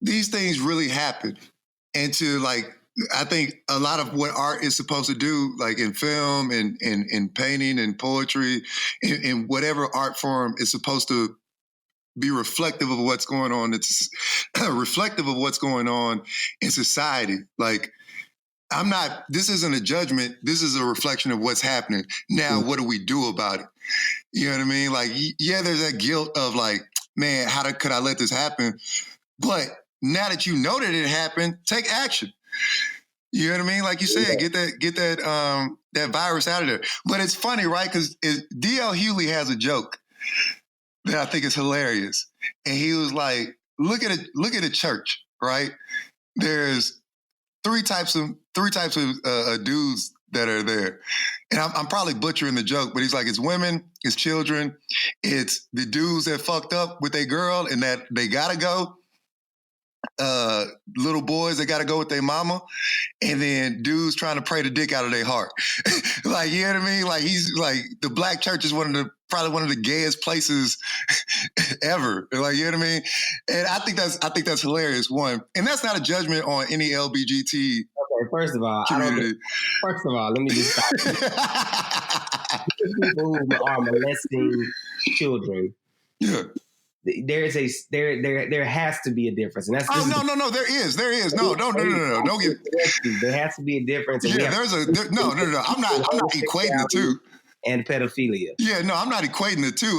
these things really happen. And to like I think a lot of what art is supposed to do, like in film and in painting and poetry, in whatever art form, is supposed to be reflective of what's going on. It's reflective of what's going on in society. Like, this isn't a judgment. This is a reflection of what's happening. Now, what do we do about it? You know what I mean? Like, yeah, there's that guilt of like, man, could I let this happen? But now that you know that it happened, take action. You know what I mean? Like you said, get that virus out of there. But it's funny, right? Because D.L. Hughley has a joke that I think is hilarious. And he was like, look at a church, right? There's three types of dudes that are there. And I'm probably butchering the joke, but he's like, it's women, it's children, it's the dudes that fucked up with their girl and that they gotta go, little boys that gotta go with their mama, and then dudes trying to pray the dick out of their heart. Like, you know what I mean? Like, he's like, the black church is probably one of the gayest places ever. Like, you know what I mean? And I think that's hilarious, one. And that's not a judgment on any LBGT. Okay, first of all, let me just stop. People who are molesting children. Yeah. There has to be a difference, and that's no. There is. No. Don't get. There has to be a difference. Yeah, no. I'm not equating the two. And pedophilia. Yeah, no, I'm not equating the two.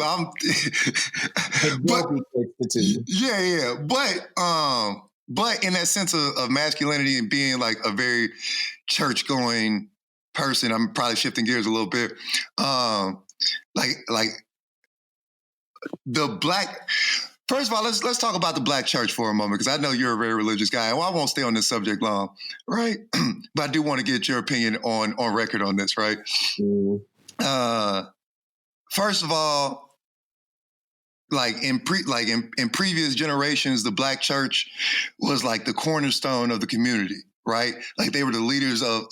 But in that sense of masculinity and being like a very church going person, I'm probably shifting gears a little bit. Like the black. First of all, let's talk about the black church for a moment, because I know you're a very religious guy. Well, I won't stay on this subject long, right? But I do want to get your opinion on record on this, right? Mm. First of all, like in previous generations, the black church was like the cornerstone of the community, right? Like they were the leaders of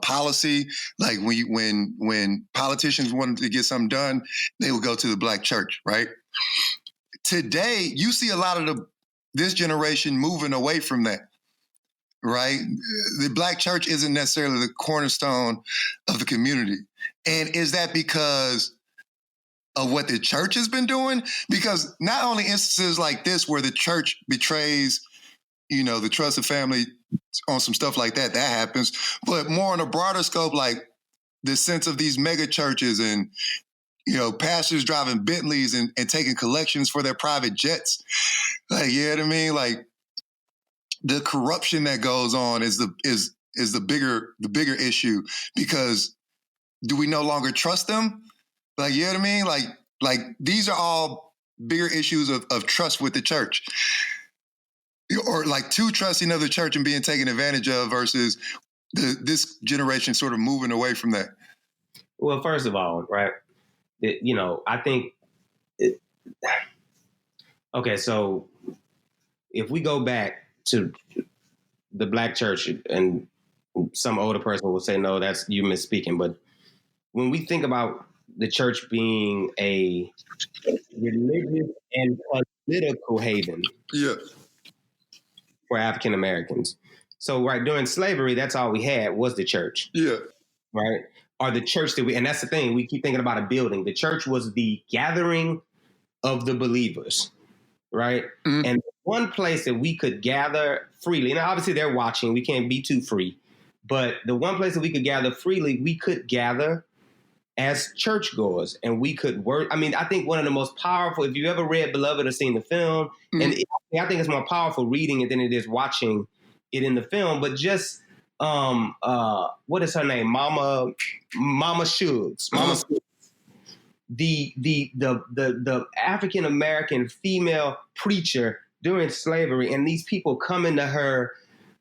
policy. Like when politicians wanted to get something done, they would go to the black church, right? Today, you see a lot of this generation moving away from that, right? The black church isn't necessarily the cornerstone of the community. And is that because of what the church has been doing? Because not only instances like this where the church betrays, the trust of family on some stuff like that happens, but more on a broader scope, like the sense of these mega churches and, pastors driving Bentleys and taking collections for their private jets. Like, you know what I mean? Like the corruption that goes on is the bigger issue, because do we no longer trust them? Like, you know what I mean? Like these are all bigger issues of trust with the church, or like too trusting of the church and being taken advantage of versus this generation sort of moving away from that. Well, first of all, right, I think, okay, so if we go back to the black church, and some older person will say, no, that's you misspeaking, but when we think about the church being a religious and political haven for African Americans. So, right, during slavery, that's all we had was the church. Yeah. Right? Or the church and that's the thing, we keep thinking about a building. The church was the gathering of the believers, right? Mm-hmm. And one place that we could gather freely, and obviously they're watching, we can't be too free, but the one place that we could gather freely, we could gather as churchgoers, and we could work. I mean, I think one of the most powerful, if you ever read Beloved or seen the film, mm-hmm. and I think it's more powerful reading it than it is watching it in the film, but just, what is her name? Mama Suggs. Mama Suggs. The African American female preacher during slavery, and these people coming to her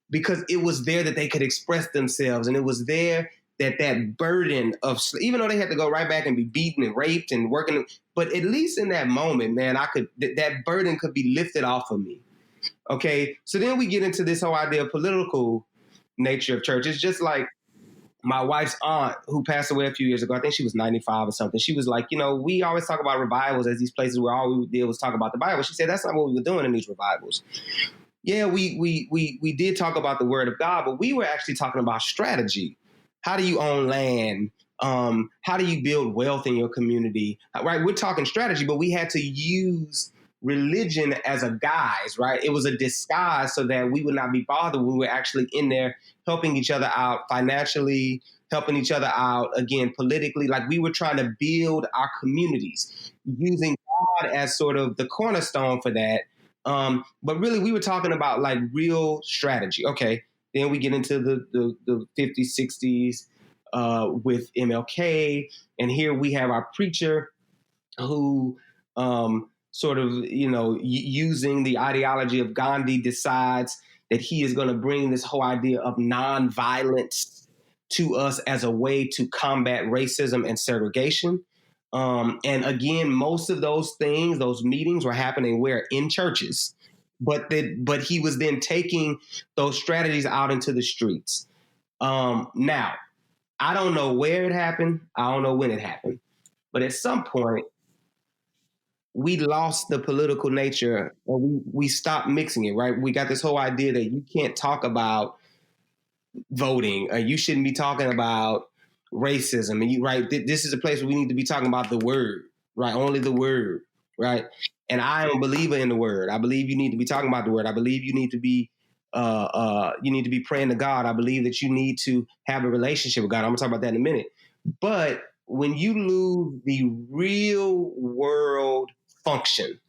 because it was there that they could express themselves, and it was there that burden of, even though they had to go right back and be beaten and raped and working, but at least in that moment, man, that burden could be lifted off of me. Okay, so then we get into this whole idea of political nature of church. It's just like my wife's aunt, who passed away a few years ago. I think she was 95 or something. She was like, we always talk about revivals as these places where all we did was talk about the Bible. She said that's not what we were doing in these revivals. yeah, we did talk about the word of God, but we were actually talking about strategy. How do you own land? How do you build wealth in your community? Right? We're talking strategy, but we had to use religion as a guise, right? It was a disguise so that we would not be bothered when we were actually in there helping each other out financially, helping each other out, again, politically. Like we were trying to build our communities using God as sort of the cornerstone for that. But really, we were talking about like real strategy. Okay, then we get into the 50s, 60s with MLK. And here we have our preacher who sort of, using the ideology of Gandhi, decides that he is going to bring this whole idea of nonviolence to us as a way to combat racism and segregation. And again, most of those things, those meetings were happening where? In churches. But he was then taking those strategies out into the streets. Now, I don't know where it happened. I don't know when it happened. But at some point, we lost the political nature, or we stopped mixing it, right? We got this whole idea that you can't talk about voting, or you shouldn't be talking about racism. And right, this is a place where we need to be talking about the word, right? Only the word, right? And I am a believer in the word. I believe you need to be talking about the word. I believe you need to be praying to God. I believe that you need to have a relationship with God. I'm gonna talk about that in a minute. But when you lose the real world function,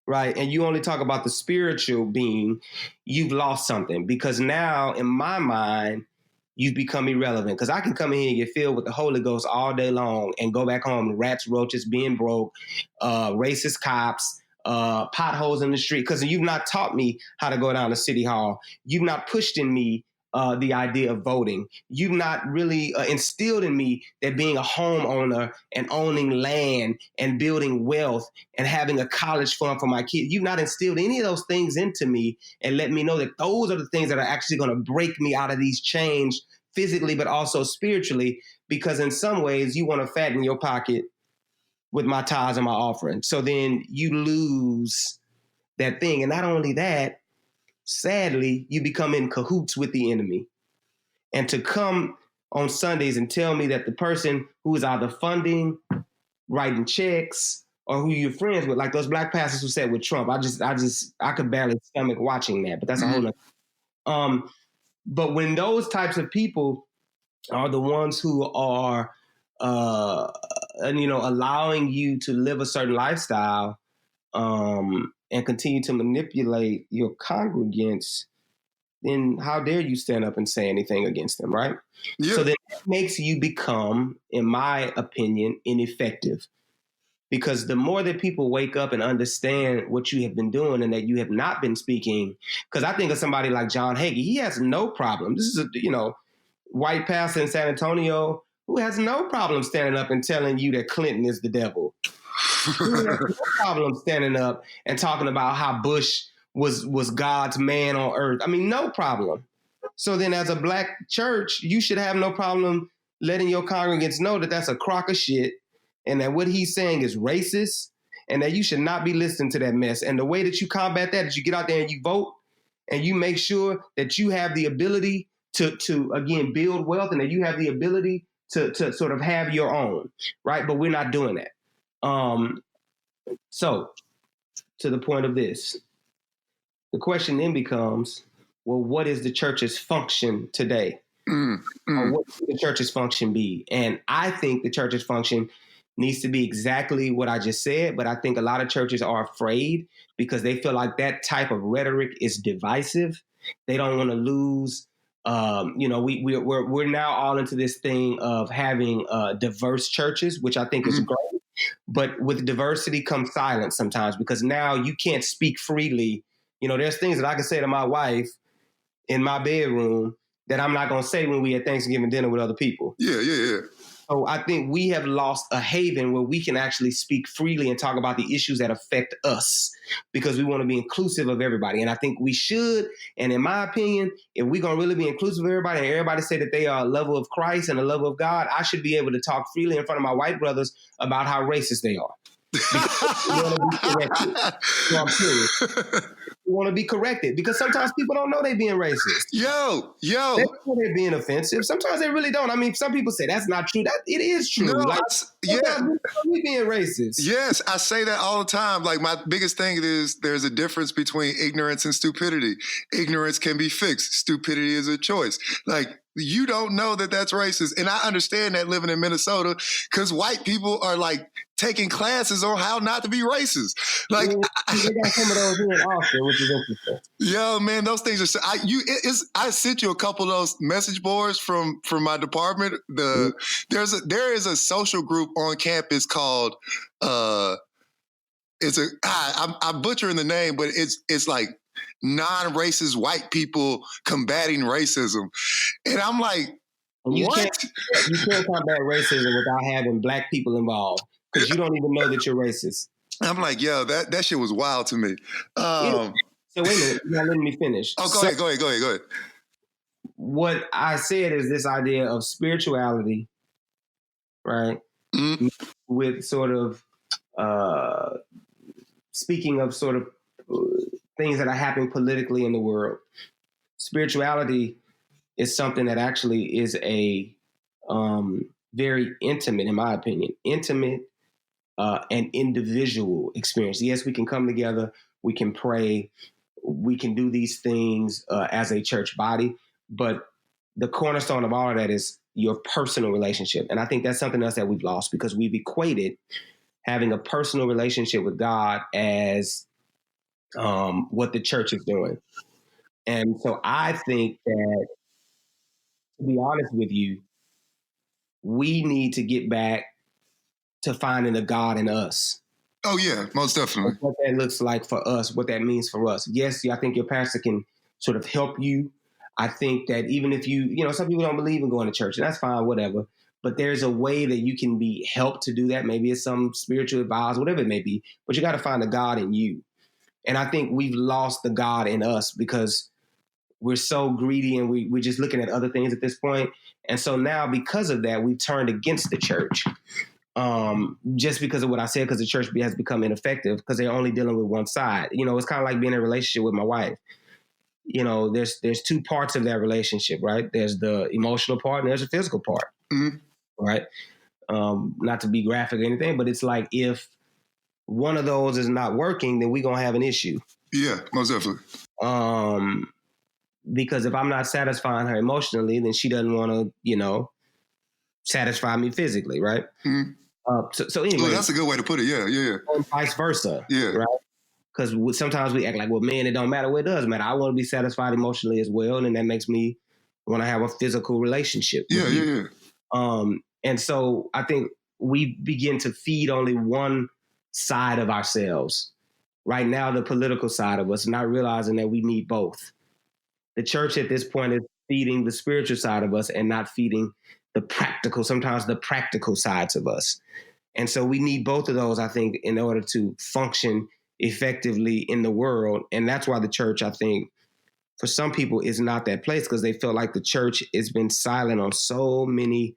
right, and you only talk about the spiritual being, you've lost something. Because now, in my mind, you've become irrelevant. Because I can come in here and get filled with the Holy Ghost all day long and go back home, rats, roaches, being broke, racist cops, potholes in the street. Because you've not taught me how to go down to City Hall. You've not pushed in me the idea of voting. You've not really instilled in me that being a homeowner and owning land and building wealth and having a college fund for my kids, you've not instilled any of those things into me and let me know that those are the things that are actually going to break me out of these chains physically, but also spiritually, because in some ways you want to fatten your pocket with my tithes and my offering. So then you lose that thing. And not only that, sadly, you become in cahoots with the enemy. And to come on Sundays and tell me that the person who is either funding, writing checks, or who you're friends with, like those black pastors who said with Trump, I could barely stomach watching that. But that's a whole nother. But when those types of people are the ones who are, allowing you to live a certain lifestyle, and continue to manipulate your congregants, then how dare you stand up and say anything against them, right? Yeah. So then that makes you become, in my opinion, ineffective. Because the more that people wake up and understand what you have been doing and that you have not been speaking, because I think of somebody like John Hagee, he has no problem. This is a white pastor in San Antonio who has no problem standing up and telling you that Clinton is the devil. He has no problem standing up and talking about how Bush was God's man on earth. I mean, no problem. So then as a black church, you should have no problem letting your congregants know that that's a crock of shit and that what he's saying is racist and that you should not be listening to that mess. And the way that you combat that is you get out there and you vote and you make sure that you have the ability to again, build wealth and that you have the ability to sort of have your own, right? But we're not doing that. So to the point of this, the question then becomes, well, what is the church's function today? Or what should the church's function be? And I think the church's function needs to be exactly what I just said, but I think a lot of churches are afraid because they feel like that type of rhetoric is divisive. They don't want to lose. We're now all into this thing of having diverse churches, which I think is great. But with diversity comes silence sometimes because now you can't speak freely. There's things that I can say to my wife in my bedroom that I'm not going to say when we at Thanksgiving dinner with other people. Yeah. So I think we have lost a haven where we can actually speak freely and talk about the issues that affect us because we want to be inclusive of everybody. And I think we should. And in my opinion, if we're going to really be inclusive of everybody and everybody say that they are a level of Christ and a level of God, I should be able to talk freely in front of my white brothers about how racist they are. Because we want to be corrected. So I'm serious. want to be corrected because sometimes people don't know they're being racist. Yo. They don't know they're being offensive. Sometimes they really don't. I mean, some people say that's not true. That it is true. No, like, yeah. we being racist. Yes, I say that all the time. Like my biggest thing is there's a difference between ignorance and stupidity. Ignorance can be fixed. Stupidity is a choice. Like you don't know that that's racist. And I understand that living in Minnesota because white people are like taking classes on how not to be racist. Like they got some of those here in Austin, which is interesting. Yo, man, those things are. I sent you a couple of those message boards from my department. There is a social group on campus called I'm butchering the name, but it's like non-racist white people combating racism, and I'm like, you what? You can't combat racism without having black people involved because you don't even know that you're racist. I'm like, yo, that shit was wild to me. So wait a minute, you're not letting me finish. Oh, go ahead. What I said is this idea of spirituality, right? Mm-hmm. With sort of speaking of sort of things that are happening politically in the world. Spirituality is something that actually is a very intimate, in my opinion, and individual experience. Yes, we can come together, we can pray, we can do these things as a church body, but the cornerstone of all of that is your personal relationship. And I think that's something else that we've lost because we've equated having a personal relationship with God as what the church is doing. And so I think that, to be honest with you, we need to get back to finding a God in us. Oh, yeah, most definitely. What that looks like for us, what that means for us. Yes, I think your pastor can sort of help you. I think that even if some people don't believe in going to church, and that's fine, whatever. But there's a way that you can be helped to do that. Maybe it's some spiritual advice, whatever it may be. But you got to find a God in you. And I think we've lost the God in us because we're so greedy and we're just looking at other things at this point. And so now because of that, we've turned against the church. Just because of what I said, because the church has become ineffective because they're only dealing with one side. It's kind of like being in a relationship with my wife. There's two parts of that relationship, right? There's the emotional part and there's the physical part, mm-hmm. Right? Not to be graphic or anything, but it's like if one of those is not working, then we're going to have an issue. Yeah, most definitely. Because if I'm not satisfying her emotionally, then she doesn't want to, satisfy me physically, right? Mm-hmm. So anyway. Well, that's a good way to put it. Yeah. And vice versa. Yeah. Right? Because sometimes we act like, well, man, it don't matter. Well, it does matter. I want to be satisfied emotionally as well. And that makes me want to have a physical relationship. Yeah. And so I think we begin to feed only one side of ourselves. Right now, the political side of us, not realizing that we need both. The church at this point is feeding the spiritual side of us and not feeding sometimes the practical sides of us. And so we need both of those, I think, in order to function effectively in the world. And that's why the church, I think, for some people is not that place because they feel like the church has been silent on so many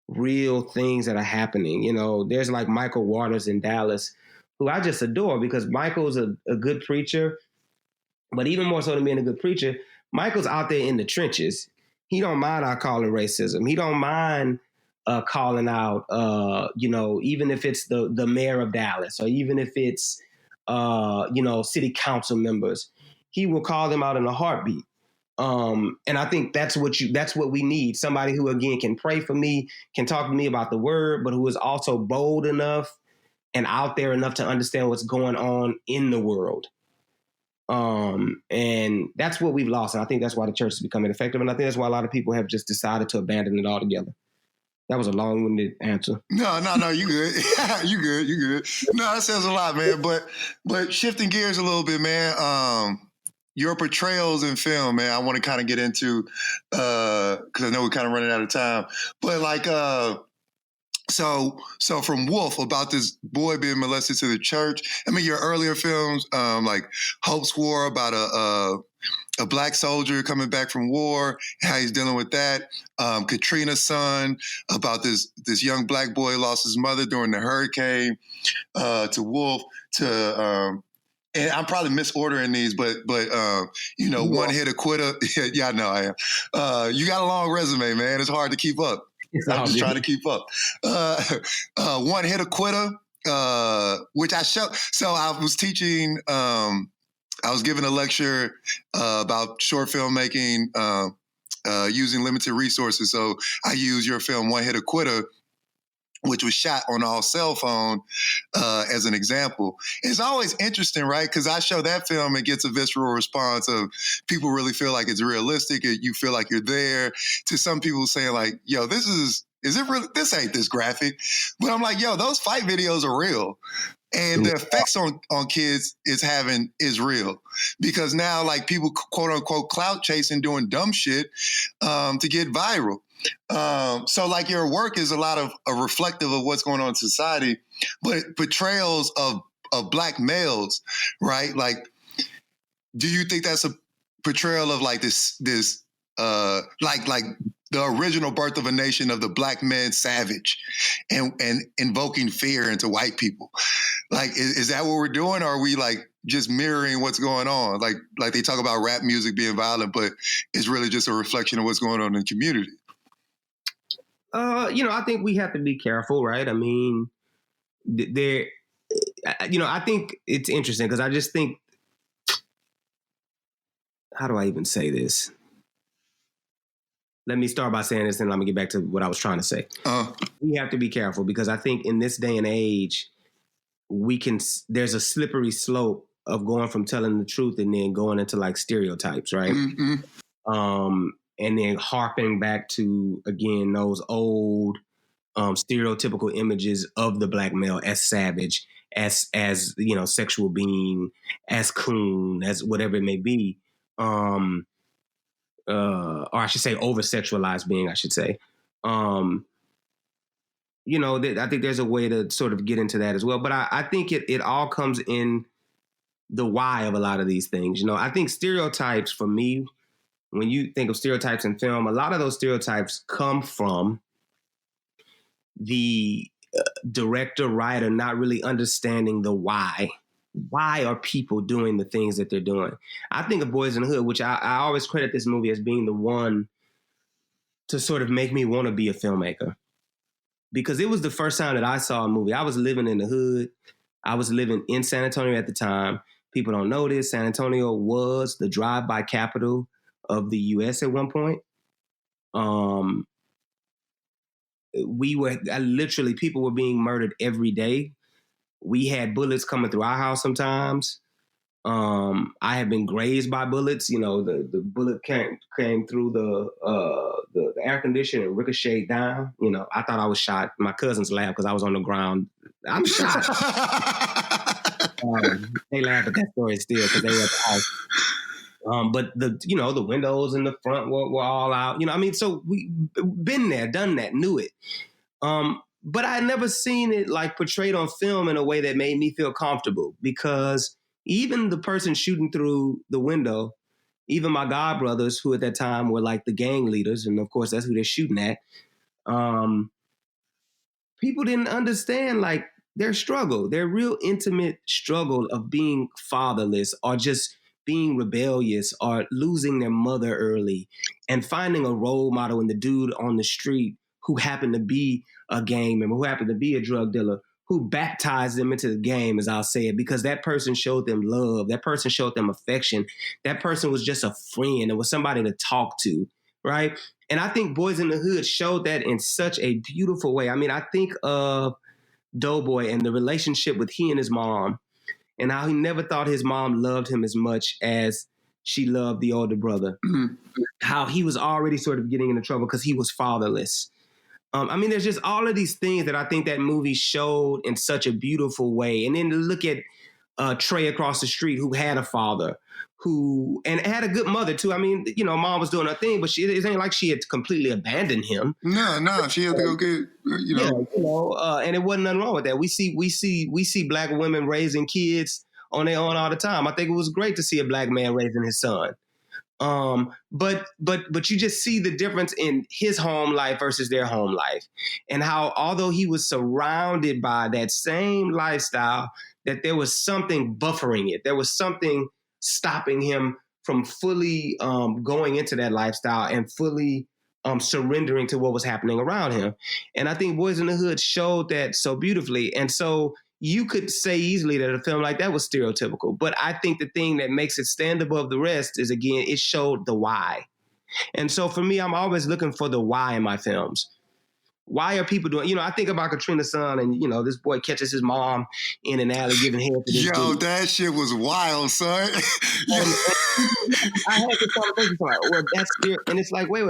real things that are happening. There's like Michael Waters in Dallas, who I just adore because Michael's a good preacher, but even more so than being a good preacher, Michael's out there in the trenches. He don't mind our calling racism. He don't mind calling out, even if it's the mayor of Dallas or even if it's, city council members. He will call them out in a heartbeat. And I think that's what we need. Somebody who, again, can pray for me, can talk to me about the word, but who is also bold enough and out there enough to understand what's going on in the world. And that's what we've lost. And I think that's why the church is becoming ineffective. And I think that's why a lot of people have just decided to abandon it altogether. That was a long-winded answer. No, you good. You good. No, that says a lot, man. But shifting gears a little bit, man. Your portrayals in film, man, I want to kind of get into, because I know we're kind of running out of time. But like, so from Wolf, about this boy being molested to the church. I mean, your earlier films, like Hope's War, about a black soldier coming back from war, how he's dealing with that. Katrina's Son, about this young black boy lost his mother during the hurricane. To Wolf, to and I'm probably misordering these, but you know, one hit a quitter. Yeah, I know I am. You got a long resume, man. It's hard to keep up. I'm just trying to keep up. One hit a quitter, which I show. So I was teaching. I was giving a lecture about short filmmaking using limited resources. So I use your film, One Hit a Quitter, which was shot on all cell phone as an example. It's always interesting, right? Because I show that film, it gets a visceral response of people really feel like it's realistic. You feel like you're there. To some people saying like, yo, is it really, this ain't this graphic. But I'm like, yo, those fight videos are real. And the effects on kids is real. Because now like people quote unquote clout chasing, doing dumb shit to get viral. So like your work is a lot of reflective of what's going on in society, but portrayals of Black males, right? Like, do you think that's a portrayal of like this like the original birth of a nation of the Black man savage and invoking fear into white people? Like, is that what we're doing? Or are we like just mirroring what's going on? Like they talk about rap music being violent, but it's really just a reflection of what's going on in the community. I think we have to be careful, right? I mean, I think it's interesting because I just think, how do I even say this? Let me start by saying this and I'm gonna get back to what I was trying to say. We have to be careful because I think in this day and age, there's a slippery slope of going from telling the truth and then going into like stereotypes, right? Mm-hmm. And then harping back to, again, those old stereotypical images of the Black male as savage, as sexual being, as coon, as whatever it may be. Or I should say over-sexualized being, I should say. I think there's a way to sort of get into that as well. But I think it all comes in the why of a lot of these things. I think stereotypes, for me, when you think of stereotypes in film, a lot of those stereotypes come from the director, writer not really understanding the why. Why are people doing the things that they're doing? I think of Boys in the Hood, which I always credit this movie as being the one to sort of make me want to be a filmmaker. Because it was the first time that I saw a movie. I was living in the hood. I was living in San Antonio at the time. People don't know this. San Antonio was the drive-by capital of the U.S. at one point. People were being murdered every day. We had bullets coming through our house sometimes. I had been grazed by bullets. The bullet came through the air conditioner and ricocheted down. I thought I was shot. My cousins laughed because I was on the ground. I'm shot. They laugh at that story still because they were at the house. But the windows in the front were all out. So we been there, done that, knew it. But I had never seen it like portrayed on film in a way that made me feel comfortable, because even the person shooting through the window, even my godbrothers, who at that time were like the gang leaders, and of course that's who they're shooting at, people didn't understand like their struggle, their real intimate struggle of being fatherless or just being rebellious or losing their mother early and finding a role model in the dude on the street who happened to be a gang member, who happened to be a drug dealer, who baptized them into the game, as I'll say it, because that person showed them love. That person showed them affection. That person was just a friend. It was somebody to talk to, right? And I think Boys in the Hood showed that in such a beautiful way. I mean, I think of Doughboy and the relationship with he and his mom, and how he never thought his mom loved him as much as she loved the older brother. Mm-hmm. How he was already sort of getting into trouble because he was fatherless. There's just all of these things that I think that movie showed in such a beautiful way. And then to look at Trey across the street, who had a father, and had a good mother too. I mean, mom was doing her thing, but it ain't like she had completely abandoned him. No, she had to go get, and it wasn't nothing wrong with that. We see Black women raising kids on their own all the time. I think it was great to see a Black man raising his son. But you just see the difference in his home life versus their home life, and how although he was surrounded by that same lifestyle, that there was something buffering it. There was something stopping him from fully going into that lifestyle and fully surrendering to what was happening around him. And I think Boys in the Hood showed that so beautifully. And so you could say easily that a film like that was stereotypical. But I think the thing that makes it stand above the rest is, again, it showed the why. And so for me, I'm always looking for the why in my films. Why are people doing, I think about Katrina's son and, this boy catches his mom in an alley giving head to this dude. That shit was wild, son. And I had this conversation, like, well, that's scary. And it's like, wait.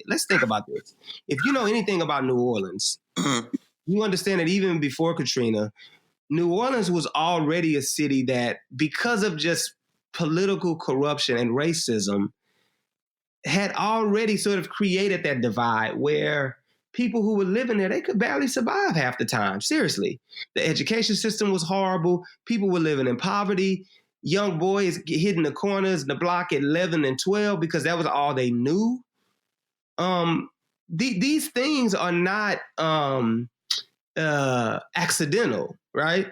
Let's think about this. If you know anything about New Orleans, you understand that even before Katrina, New Orleans was already a city that, because of just political corruption and racism, had already sort of created that divide where people who were living there, they could barely survive half the time. Seriously. The education system was horrible. People were living in poverty. Young boys hitting the corners, the block at 11 and 12 because that was all they knew. These things are not accidental, right?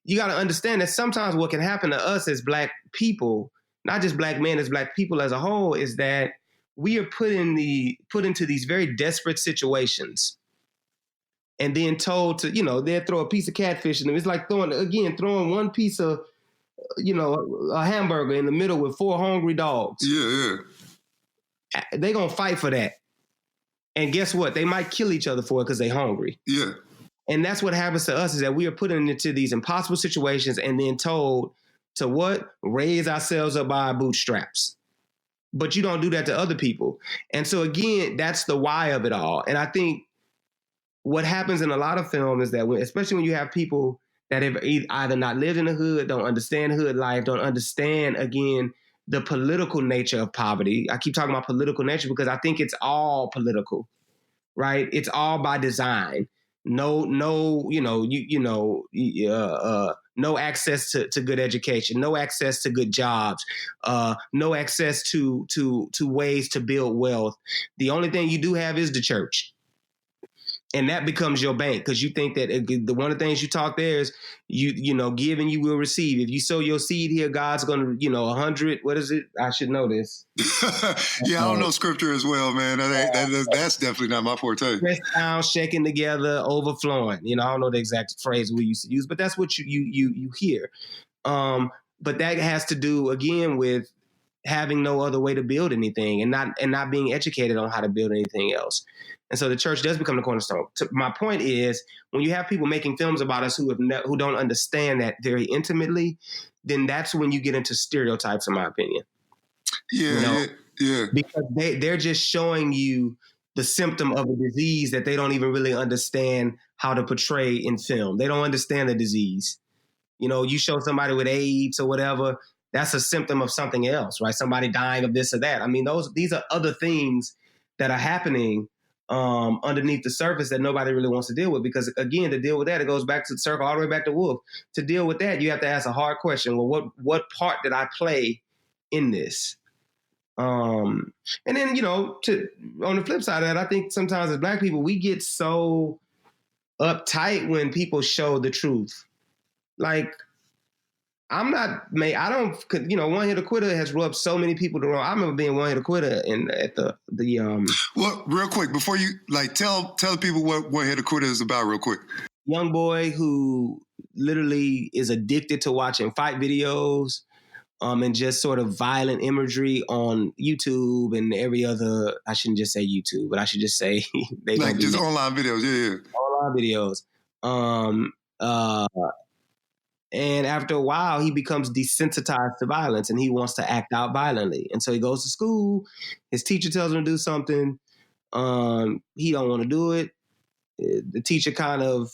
You got to understand that sometimes what can happen to us as Black people, not just Black men, as Black people as a whole, is that we are put into these very desperate situations and then told to, they'll throw a piece of catfish in them. It's like throwing one piece of, a hamburger in the middle with 4 hungry dogs. Yeah. They're going to fight for that. And guess what? They might kill each other for it because they're hungry. Yeah. And that's what happens to us, is that we are put into these impossible situations and then told to what? Raise ourselves up by our bootstraps. But you don't do that to other people. And so again, that's the why of it all. And I think what happens in a lot of film is that, especially when you have people that have either not lived in the hood, don't understand hood life, don't understand, again, the political nature of poverty. I keep talking about political nature because I think it's all political, right? It's all by design. No access to good education, no access to good jobs, no access to ways to build wealth. The only thing you do have is the church. And that becomes your bank because you think that one of the things you taught there is give and you will receive. If you sow your seed here, God's going to, 100. What is it? I should know this. I don't know scripture as well, man. That's definitely not my forte. Pressed down, shaking together, overflowing. I don't know the exact phrase we used to use, but that's what you hear. But that has to do, again, with having no other way to build anything and not being educated on how to build anything else. And so the church does become the cornerstone. My point is, when you have people making films about us who don't understand that very intimately, then that's when you get into stereotypes, in my opinion. Yeah. Because they're just showing you the symptom of a disease that they don't even really understand how to portray in film. They don't understand the disease. You show somebody with AIDS or whatever, that's a symptom of something else, right? Somebody dying of this or that. I mean, these are other things that are happening underneath the surface that nobody really wants to deal with. Because again, to deal with that, it goes back to the circle, all the way back to Wolf. To deal with that, you have to ask a hard question. Well, what part did I play in this? And then, on the flip side of that, I think sometimes as Black people, we get so uptight when people show the truth. Like, One Hit a Quitter has rubbed so many people the wrong. I remember being One Hit a Quitter at the Well, real quick, before you tell people what One Hit a Quitter is about, real quick. Young boy who literally is addicted to watching fight videos, and just sort of violent imagery on YouTube and every other. I shouldn't just say YouTube, but I should just say just online videos. Yeah. Online videos. And after a while, he becomes desensitized to violence and he wants to act out violently. And so he goes to school. His teacher tells him to do something. He don't want to do it. The teacher kind of,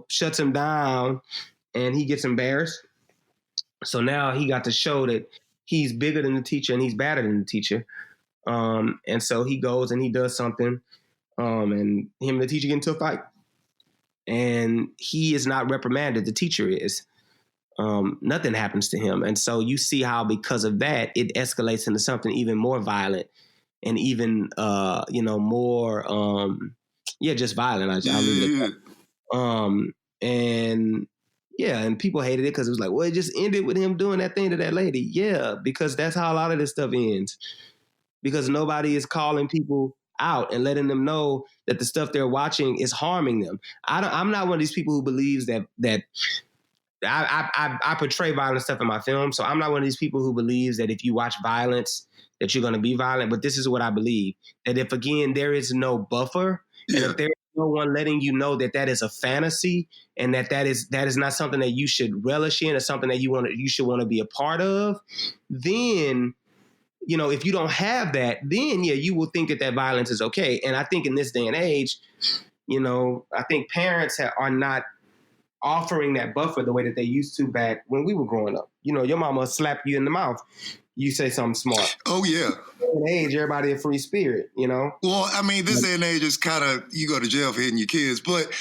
shuts him down and he gets embarrassed. So now he got to show that he's bigger than the teacher and he's badder than the teacher. And so he goes and he does something. And him and the teacher get into a fight. And he is not reprimanded. The teacher is. Nothing happens to him. And so you see how because of that, it escalates into something even more violent and even, more, just violent. I'll leave it at that. And Yeah, and people hated it because it was like, well, it just ended with him doing that thing to that lady. Yeah, because that's how a lot of this stuff ends. Because nobody is calling people out and letting them know that the stuff they're watching is harming them. I'm not one of these people who believes that I portray violent stuff in my film, so I'm not one of these people who believes that if you watch violence, that you're going to be violent. But this is what I believe: that if again there is no buffer, and if there is no one letting you know that that is a fantasy, and that is not something that you should relish in, or something that you should want to be a part of, then if you don't have that, then you will think that violence is okay. And I think in this day and age, I think parents are not offering that buffer the way that they used to back when we were growing up. Your mama slap you in the mouth. You say something smart. Oh, yeah. In age, everybody a free spirit, Well, I mean, this day and age is kind of, you go to jail for hitting your kids, but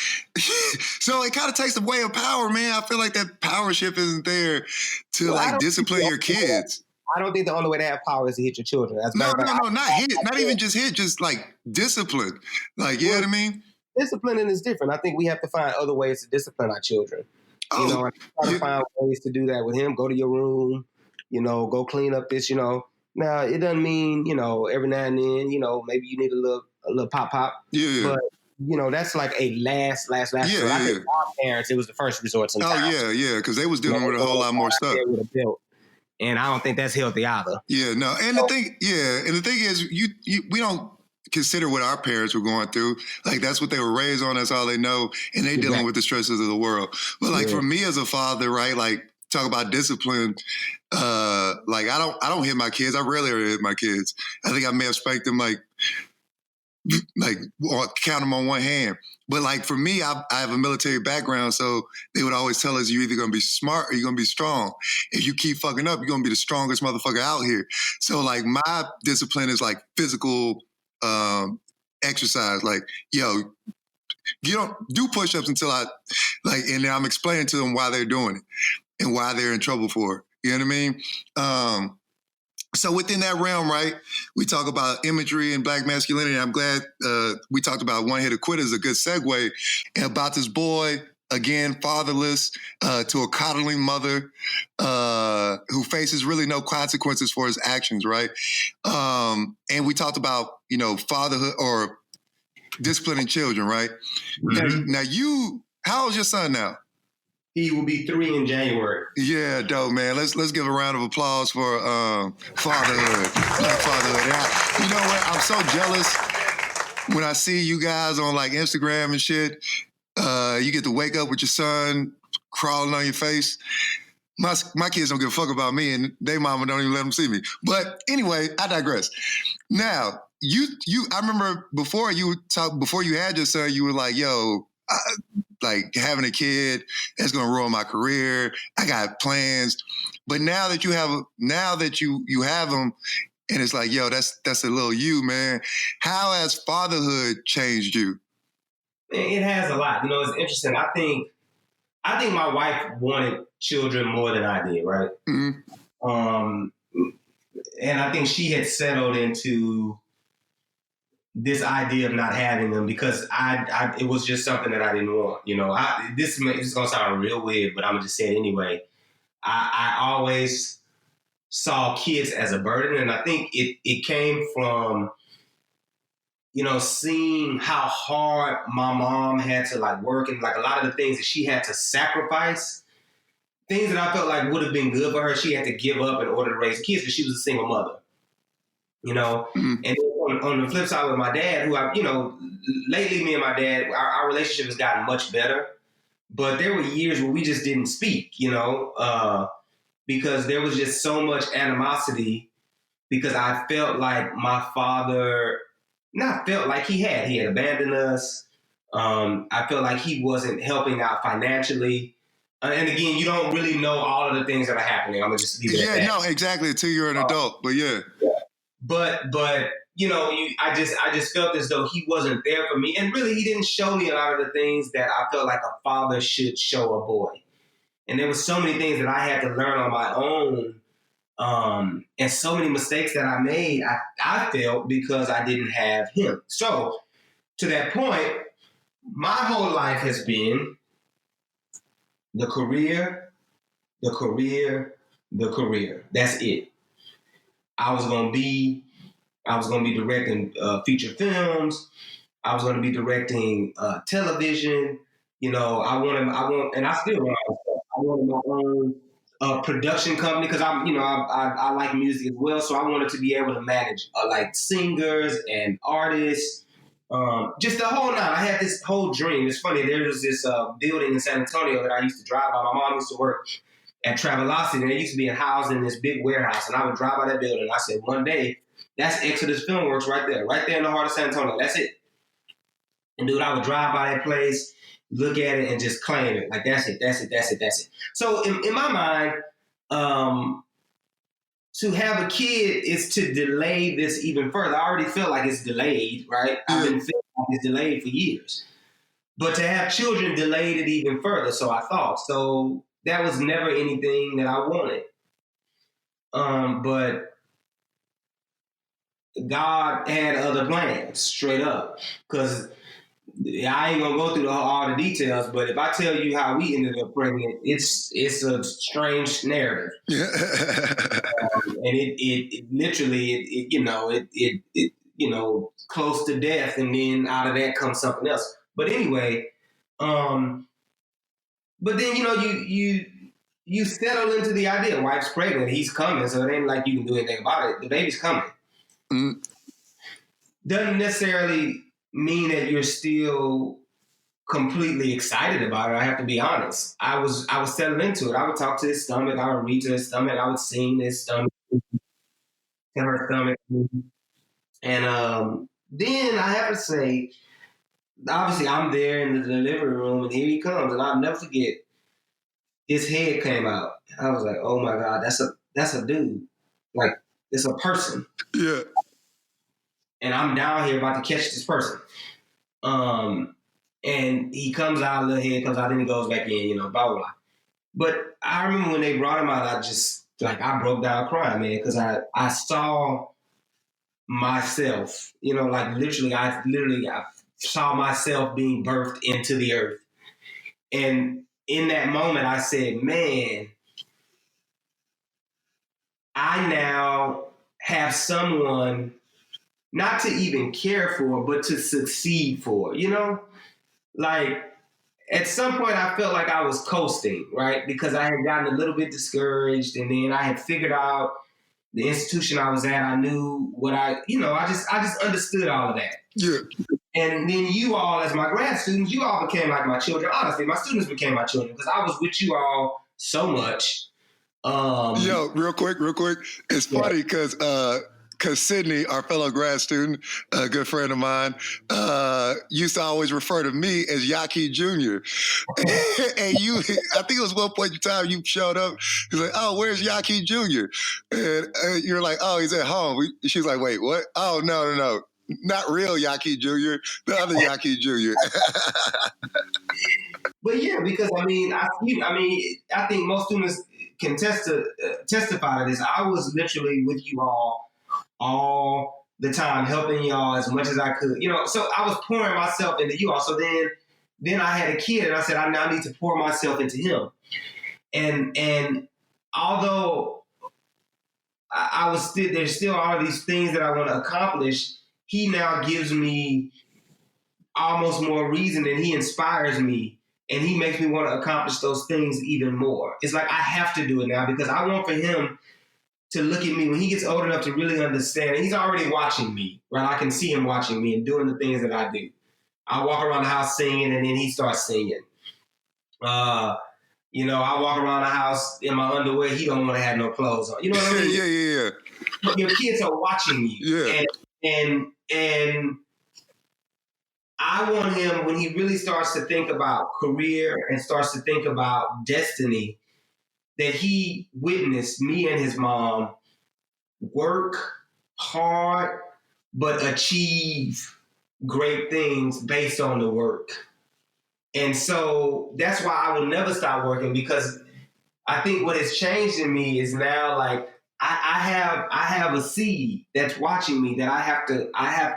so it kind of takes away of power, man. I feel like that power shift isn't there to discipline your kids. I don't think the only way to have power is to hit your children. That's no, not hit, not even just hit, just like discipline. Like, you know what I mean? Disciplining is different. I think we have to find other ways to discipline our children. I try to find ways to do that with him. Go to your room, go clean up this, Now, it doesn't mean, every now and then, maybe you need a little pop. Yeah. But, that's like a last. Yeah, I think our parents, it was the first resort sometimes. Oh, yeah, because they was dealing with a whole lot more stuff. And I don't think that's healthy either. Yeah, no. And the thing is, we don't consider what our parents were going through. Like, that's what they were raised on. That's all they know. And they dealing with the stresses of the world. But like for me as a father, right? Like, talk about discipline. Like I don't hit my kids. I rarely ever hit my kids. I think I may have spanked them like count them on one hand. But like for me, I have a military background, so they would always tell us you're either gonna be smart or you're gonna be strong. If you keep fucking up, you're gonna be the strongest motherfucker out here. So like my discipline is like physical exercise. Like, you don't do push-ups until and then I'm explaining to them why they're doing it and why they're in trouble for it. You know what I mean? So within that realm, right, we talk about imagery and Black masculinity. I'm glad we talked about One Hit a Quitter is a good segue. And about this boy, again, fatherless, to a coddling mother who faces really no consequences for his actions, right? And we talked about, fatherhood or disciplining children, right? Mm-hmm. Now how old is your son now? He will be 3 in January. Yeah, dope, man. Let's give a round of applause for fatherhood. Black fatherhood. You know what? I'm so jealous when I see you guys on like Instagram and shit. You get to wake up with your son crawling on your face. My kids don't give a fuck about me, and they mama don't even let them see me. But anyway, I digress. Now, I remember before you had your son, you were like, yo, like having a kid, that's gonna ruin my career. I got plans. But now that you have them, and it's like, yo, that's a little you, man. How has fatherhood changed you? It has a lot. It's interesting. I think my wife wanted children more than I did, right? Mm-hmm. And I think she had settled into this idea of not having them because it was just something that I didn't want. This is gonna sound real weird, but I'm gonna just say it anyway. I always saw kids as a burden, and I think it came from seeing how hard my mom had to like work and like a lot of the things that she had to sacrifice, things that I felt like would have been good for her, she had to give up in order to raise kids because she was a single mother. Mm-hmm. And on the flip side with my dad, who lately me and my dad, our relationship has gotten much better, but there were years where we just didn't speak, because there was just so much animosity because I felt like my father, he had abandoned us. I felt like he wasn't helping out financially. And again, you don't really know all of the things that are happening. I'm gonna just leave it at that. No, exactly, until you're an adult, but yeah. But I just felt as though he wasn't there for me. And really, he didn't show me a lot of the things that I felt like a father should show a boy. And there were so many things that I had to learn on my own. And so many mistakes that I made, I felt because I didn't have him. So to that point, my whole life has been the career, the career, the career. That's it. I was gonna be directing feature films. I was gonna be directing television. You know, and I still want. I wanted my own production company because I like music as well. So I wanted to be able to manage like singers and artists, just the whole nine. I had this whole dream. It's funny. There was this building in San Antonio that I used to drive by. My mom used to work at Travelocity, and it used to be housed in this big warehouse. And I would drive by that building. And I said, one day, that's Exodus Filmworks right there in the heart of San Antonio. That's it. And dude, I would drive by that place, look at it, and just claim it. Like, that's it. So in my mind, to have a kid is to delay this even further. I already feel like it's delayed, right? I've been feeling like it's delayed for years. But to have children delayed it even further, so I thought. So that was never anything that I wanted. But God had other plans, straight up. Because I ain't gonna go through all the details, but if I tell you how we ended up pregnant, it's a strange narrative. And it literally close to death, and then out of that comes something else. But anyway, but then you settle into the idea, wife's pregnant, he's coming, so it ain't like you can do anything about it. The baby's coming. Mm-hmm. Doesn't necessarily mean that you're still completely excited about it. I have to be honest. I was settling into it. I would talk to his stomach. I would read to his stomach. I would sing to his stomach, to her stomach. And then I have to say, obviously I'm there in the delivery room, and here he comes, and I'll never forget. His head came out. I was like, oh my God, that's a dude. Like, it's a person. Yeah. And I'm down here about to catch this person. And he comes out, the head comes out, then he goes back in, blah, blah, blah. But I remember when they brought him out, I broke down crying, man, because I saw myself, I saw myself being birthed into the earth. And in that moment, I said, man, I now have someone not to even care for, but to succeed for, Like, at some point, I felt like I was coasting, right? Because I had gotten a little bit discouraged, and then I had figured out the institution I was at. I knew what I just understood all of that. Yeah. And then you all, as my grad students, you all became like my children. Honestly, my students became my children because I was with you all so much. Yo, real quick. It's funny because Sydney, our fellow grad student, a good friend of mine, used to always refer to me as Ya'Ke Jr. And I think it was one point in time you showed up. He's like, oh, where's Ya'Ke Jr.? And you're like, oh, he's at home. She's like, wait, what? Oh, no. Not real Ya'Ke Jr., the other Ya'Ke Jr. But yeah, because I think most students can testify to this. I was literally with you all the time, helping y'all as much as I could. So I was pouring myself into you all. So then I had a kid, and I said, I now need to pour myself into him. And although there's still all of these things that I want to accomplish, he now gives me almost more reason, and he inspires me, and he makes me want to accomplish those things even more. It's like I have to do it now because I want for him to look at me when he gets old enough to really understand. And he's already watching me, right? I can see him watching me and doing the things that I do. I walk around the house singing, and then he starts singing. I walk around the house in my underwear. He don't want to have no clothes on. You know what I mean? Yeah. But your kids are watching you. Yeah. And I want him, when he really starts to think about career and starts to think about destiny, that he witnessed me and his mom work hard, but achieve great things based on the work. And so that's why I will never stop working, because I think what has changed in me is now, like, I have a seed that's watching me that I have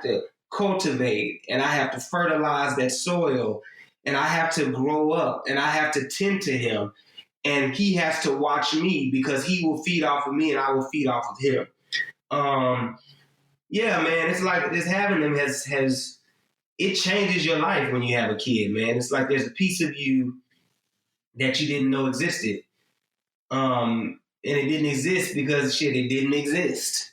to cultivate, and I have to fertilize that soil, and I have to grow up and I have to tend to him, and he has to watch me because he will feed off of me and I will feed off of him. Yeah, man, it's like this having them has it changes your life when you have a kid, man. It's like there's a piece of you that you didn't know existed. And it didn't exist because it didn't exist.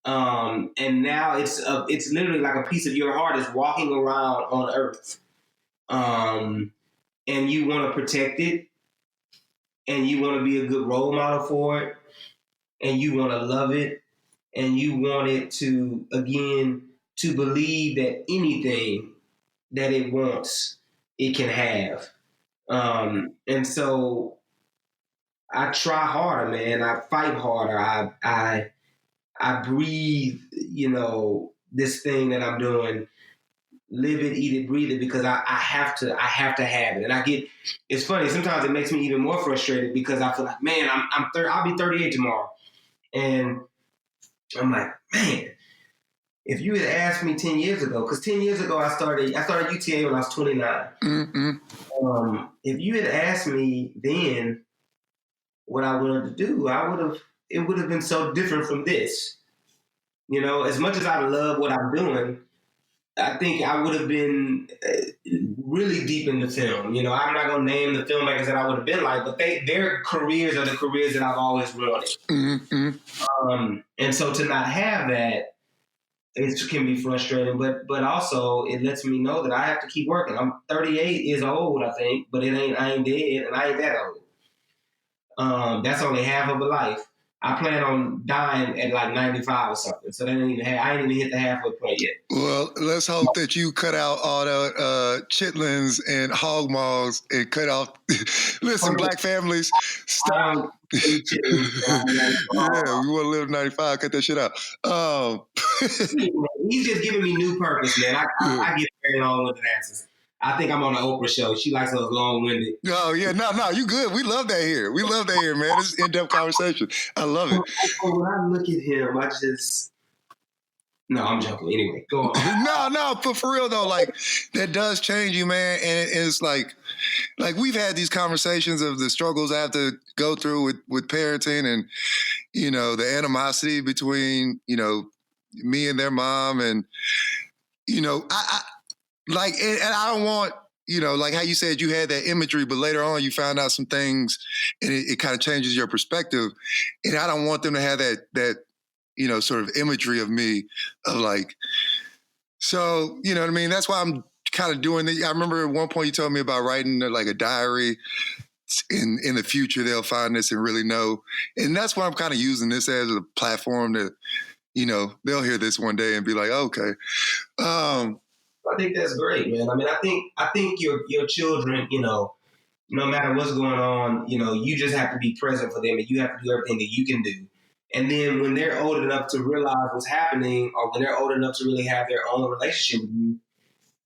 And now it's literally like a piece of your heart is walking around on earth. And you want to protect it, and you want to be a good role model for it, and you want to love it, and you want it to, again, to believe that anything that it wants, it can have. And so I try harder, man. I fight harder. I breathe, this thing that I'm doing, live it, eat it, breathe it, because I have to have it. And it's funny, sometimes it makes me even more frustrated because I feel like, man, I'll be 38 tomorrow. And I'm like, man, if you had asked me 10 years ago, because 10 years ago I started UTA when I was 29. Mm-hmm. If you had asked me then what I wanted to do, it would have been so different from this. As much as I love what I'm doing, I think I would have been really deep in the film. I'm not going to name the filmmakers that I would have been like, but their careers are the careers that I've always wanted. Mm-hmm. And so to not have that, it can be frustrating, but also it lets me know that I have to keep working. I'm 38 years old, I think, but I ain't dead, and I ain't that old. That's only half of a life. I plan on dying at like 95 or something. So I ain't even hit the halfway point yet. Well, let's hope that you cut out all the chitlins and hog maws and cut off. Listen, black families, stop. Yeah, we want to live 95. Cut that shit out. He's just giving me new purpose, man. I get very long-winded answers. I think I'm on the Oprah show. She likes those long-winded. Oh, yeah. No, you good. We love that here. Man. It's an in-depth conversation. I love it. When I look at him, No, I'm joking. Anyway, go on. No, but for real, though, like, that does change you, man. And it's like we've had these conversations of the struggles I have to go through with parenting and, the animosity between, me and their mom. And, and I don't want, like how you said you had that imagery, but later on you found out some things and it kind of changes your perspective. And I don't want them to have that, sort of imagery of me of like, so, you know what I mean? That's why I'm kind of doing it. I remember at one point you told me about writing like a diary. In the future, they'll find this and really know. And that's why I'm kind of using this as a platform to, they'll hear this one day and be like, okay. I think that's great, man. I mean, I think your children, no matter what's going on, you just have to be present for them and you have to do everything that you can do. And then when they're old enough to realize what's happening, or when they're old enough to really have their own relationship with you,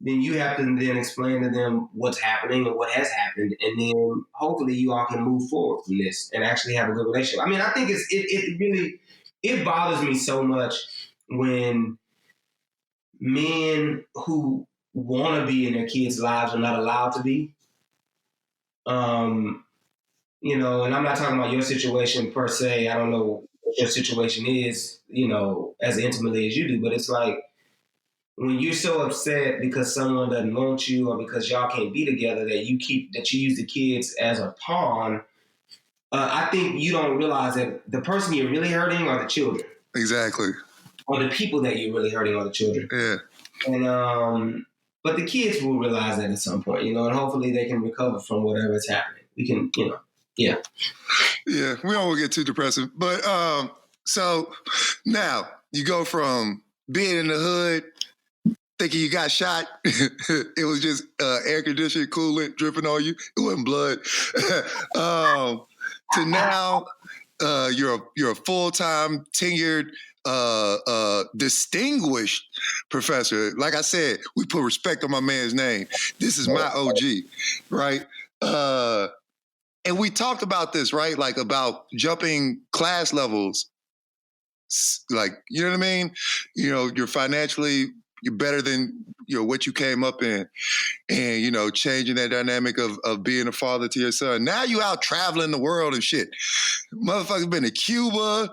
then you have to then explain to them what's happening and what has happened. And then hopefully you all can move forward from this and actually have a good relationship. I mean, I think it really bothers me so much when men who want to be in their kids' lives are not allowed to be. And I'm not talking about your situation per se. I don't know what your situation is, as intimately as you do, but it's like when you're so upset because someone doesn't want you or because y'all can't be together that you use the kids as a pawn. I think you don't realize that the person you're really hurting are the children. Exactly. Or the people that you're really hurting are the children. Yeah. And but the kids will realize that at some point, and hopefully they can recover from whatever is happening. We can, yeah. Yeah, we don't want to get too depressive. But so now you go from being in the hood, thinking you got shot. It was just air conditioning coolant dripping on you. It wasn't blood. To now, you're a full-time tenured distinguished professor. Like I said, we put respect on my man's name. This is my OG, right? And we talked about this, right? Like about jumping class levels. Like, you know what I mean? You're financially you're better than what you came up in, and changing that dynamic of being a father to your son. Now you out traveling the world and shit. Motherfuckers been to Cuba.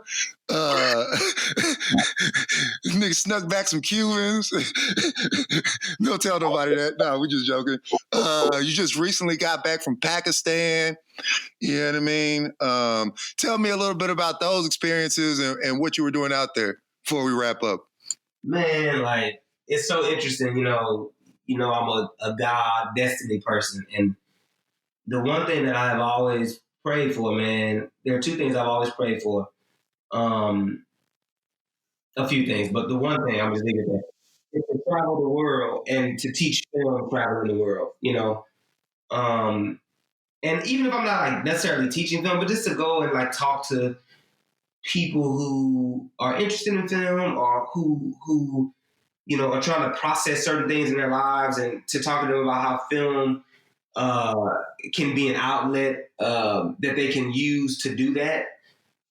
Nigga snuck back some Cubans. Don't tell nobody that. No, we just joking. You just recently got back from Pakistan. You know what I mean? Tell me a little bit about those experiences and what you were doing out there before we wrap up. Man, like, it's so interesting. I'm a God destiny person, and the one thing that I've always prayed for, man, there are two things I've always prayed for. A few things, but the one thing I'm just thinking that is to travel the world and to teach film traveling the world, and even if I'm not like necessarily teaching film, but just to go and like talk to people who are interested in film or who are trying to process certain things in their lives, and to talk to them about how film can be an outlet that they can use to do that.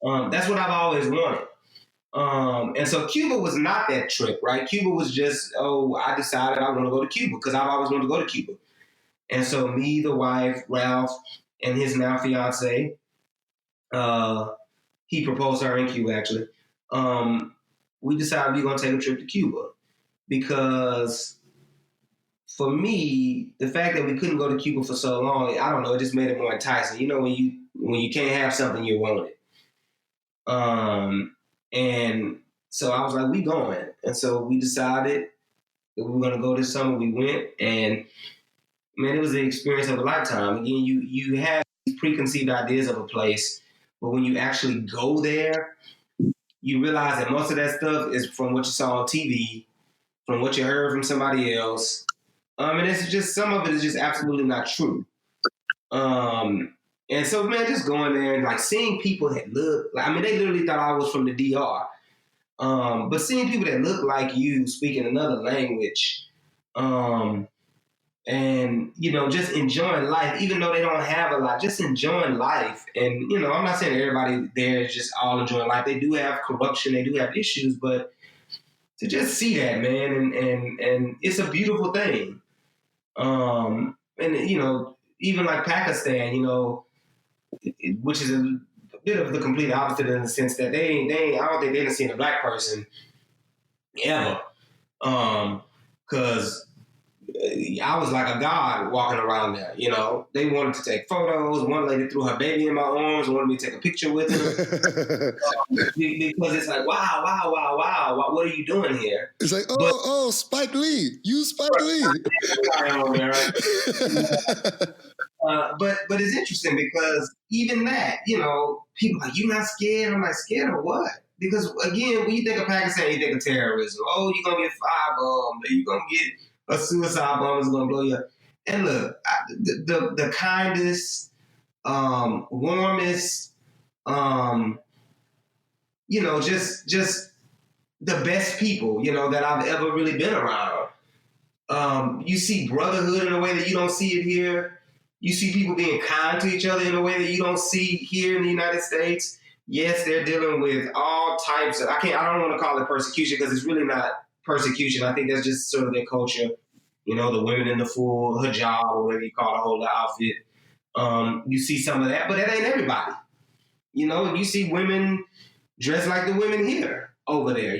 That's what I've always wanted. And so Cuba was not that trip, right? Cuba was just, I decided I want to go to Cuba because I've always wanted to go to Cuba. And so me, the wife, Ralph, and his now fiance, he proposed to her in Cuba, actually. We decided we were going to take a trip to Cuba because for me, the fact that we couldn't go to Cuba for so long, I don't know, it just made it more enticing. When you can't have something, you want it. And so I was like, we going. And so we decided that we were going to go this summer. We went, and man, it was the experience of a lifetime. Again, you have these preconceived ideas of a place, but when you actually go there, you realize that most of that stuff is from what you saw on TV, from what you heard from somebody else. And it's just, some of it is just absolutely not true. And so, man, just going there and like seeing people that look, they literally thought I was from the DR. But seeing people that look like you speaking another language, and, just enjoying life, even though they don't have a lot, just enjoying life. And, I'm not saying everybody there is just all enjoying life. They do have corruption, they do have issues, but to just see that, man, and it's a beautiful thing. And, even like Pakistan, which is a bit of the complete opposite in the sense that I don't think they done seen a black person ever. Because I was like a god walking around there, They wanted to take photos. One lady threw her baby in my arms and wanted me to take a picture with her. Because it's like, wow, what are you doing here? It's like, Spike Lee. You Spike Lee. But it's interesting because even that, people are like, you not scared? I'm like, scared of what? Because again, when you think of Pakistan, you think of terrorism. Oh, you're going to get firebombed, or you're going to get a suicide bomb is going to blow you up. And look, the kindest, warmest, just the best people, that I've ever really been around. You see brotherhood in a way that you don't see it here. You see people being kind to each other in a way that you don't see here in the United States. Yes, they're dealing with all types of, I don't want to call it persecution because it's really not persecution. I think that's just sort of their culture. The women in the full hijab or whatever you call the whole outfit. You see some of that, but that ain't everybody. You see women dressed like the women here over there,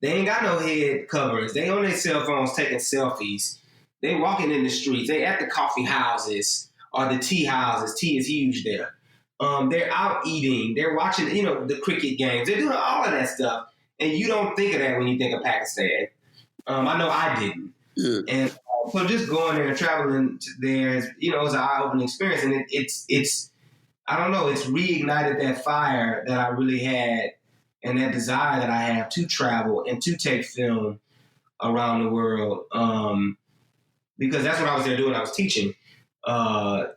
They ain't got no head coverings. They on their cell phones taking selfies. They walking in the streets. They at the coffee houses or the tea houses. Tea is huge there. They're out eating. They're watching, the cricket games. They're doing all of that stuff. And you don't think of that when you think of Pakistan. I know I didn't. Yeah. And so just going there and traveling there is, it's an eye-opening experience. And it's I don't know, it's reignited that fire that I really had and that desire that I have to travel and to take film around the world. Because that's what I was there doing. I was teaching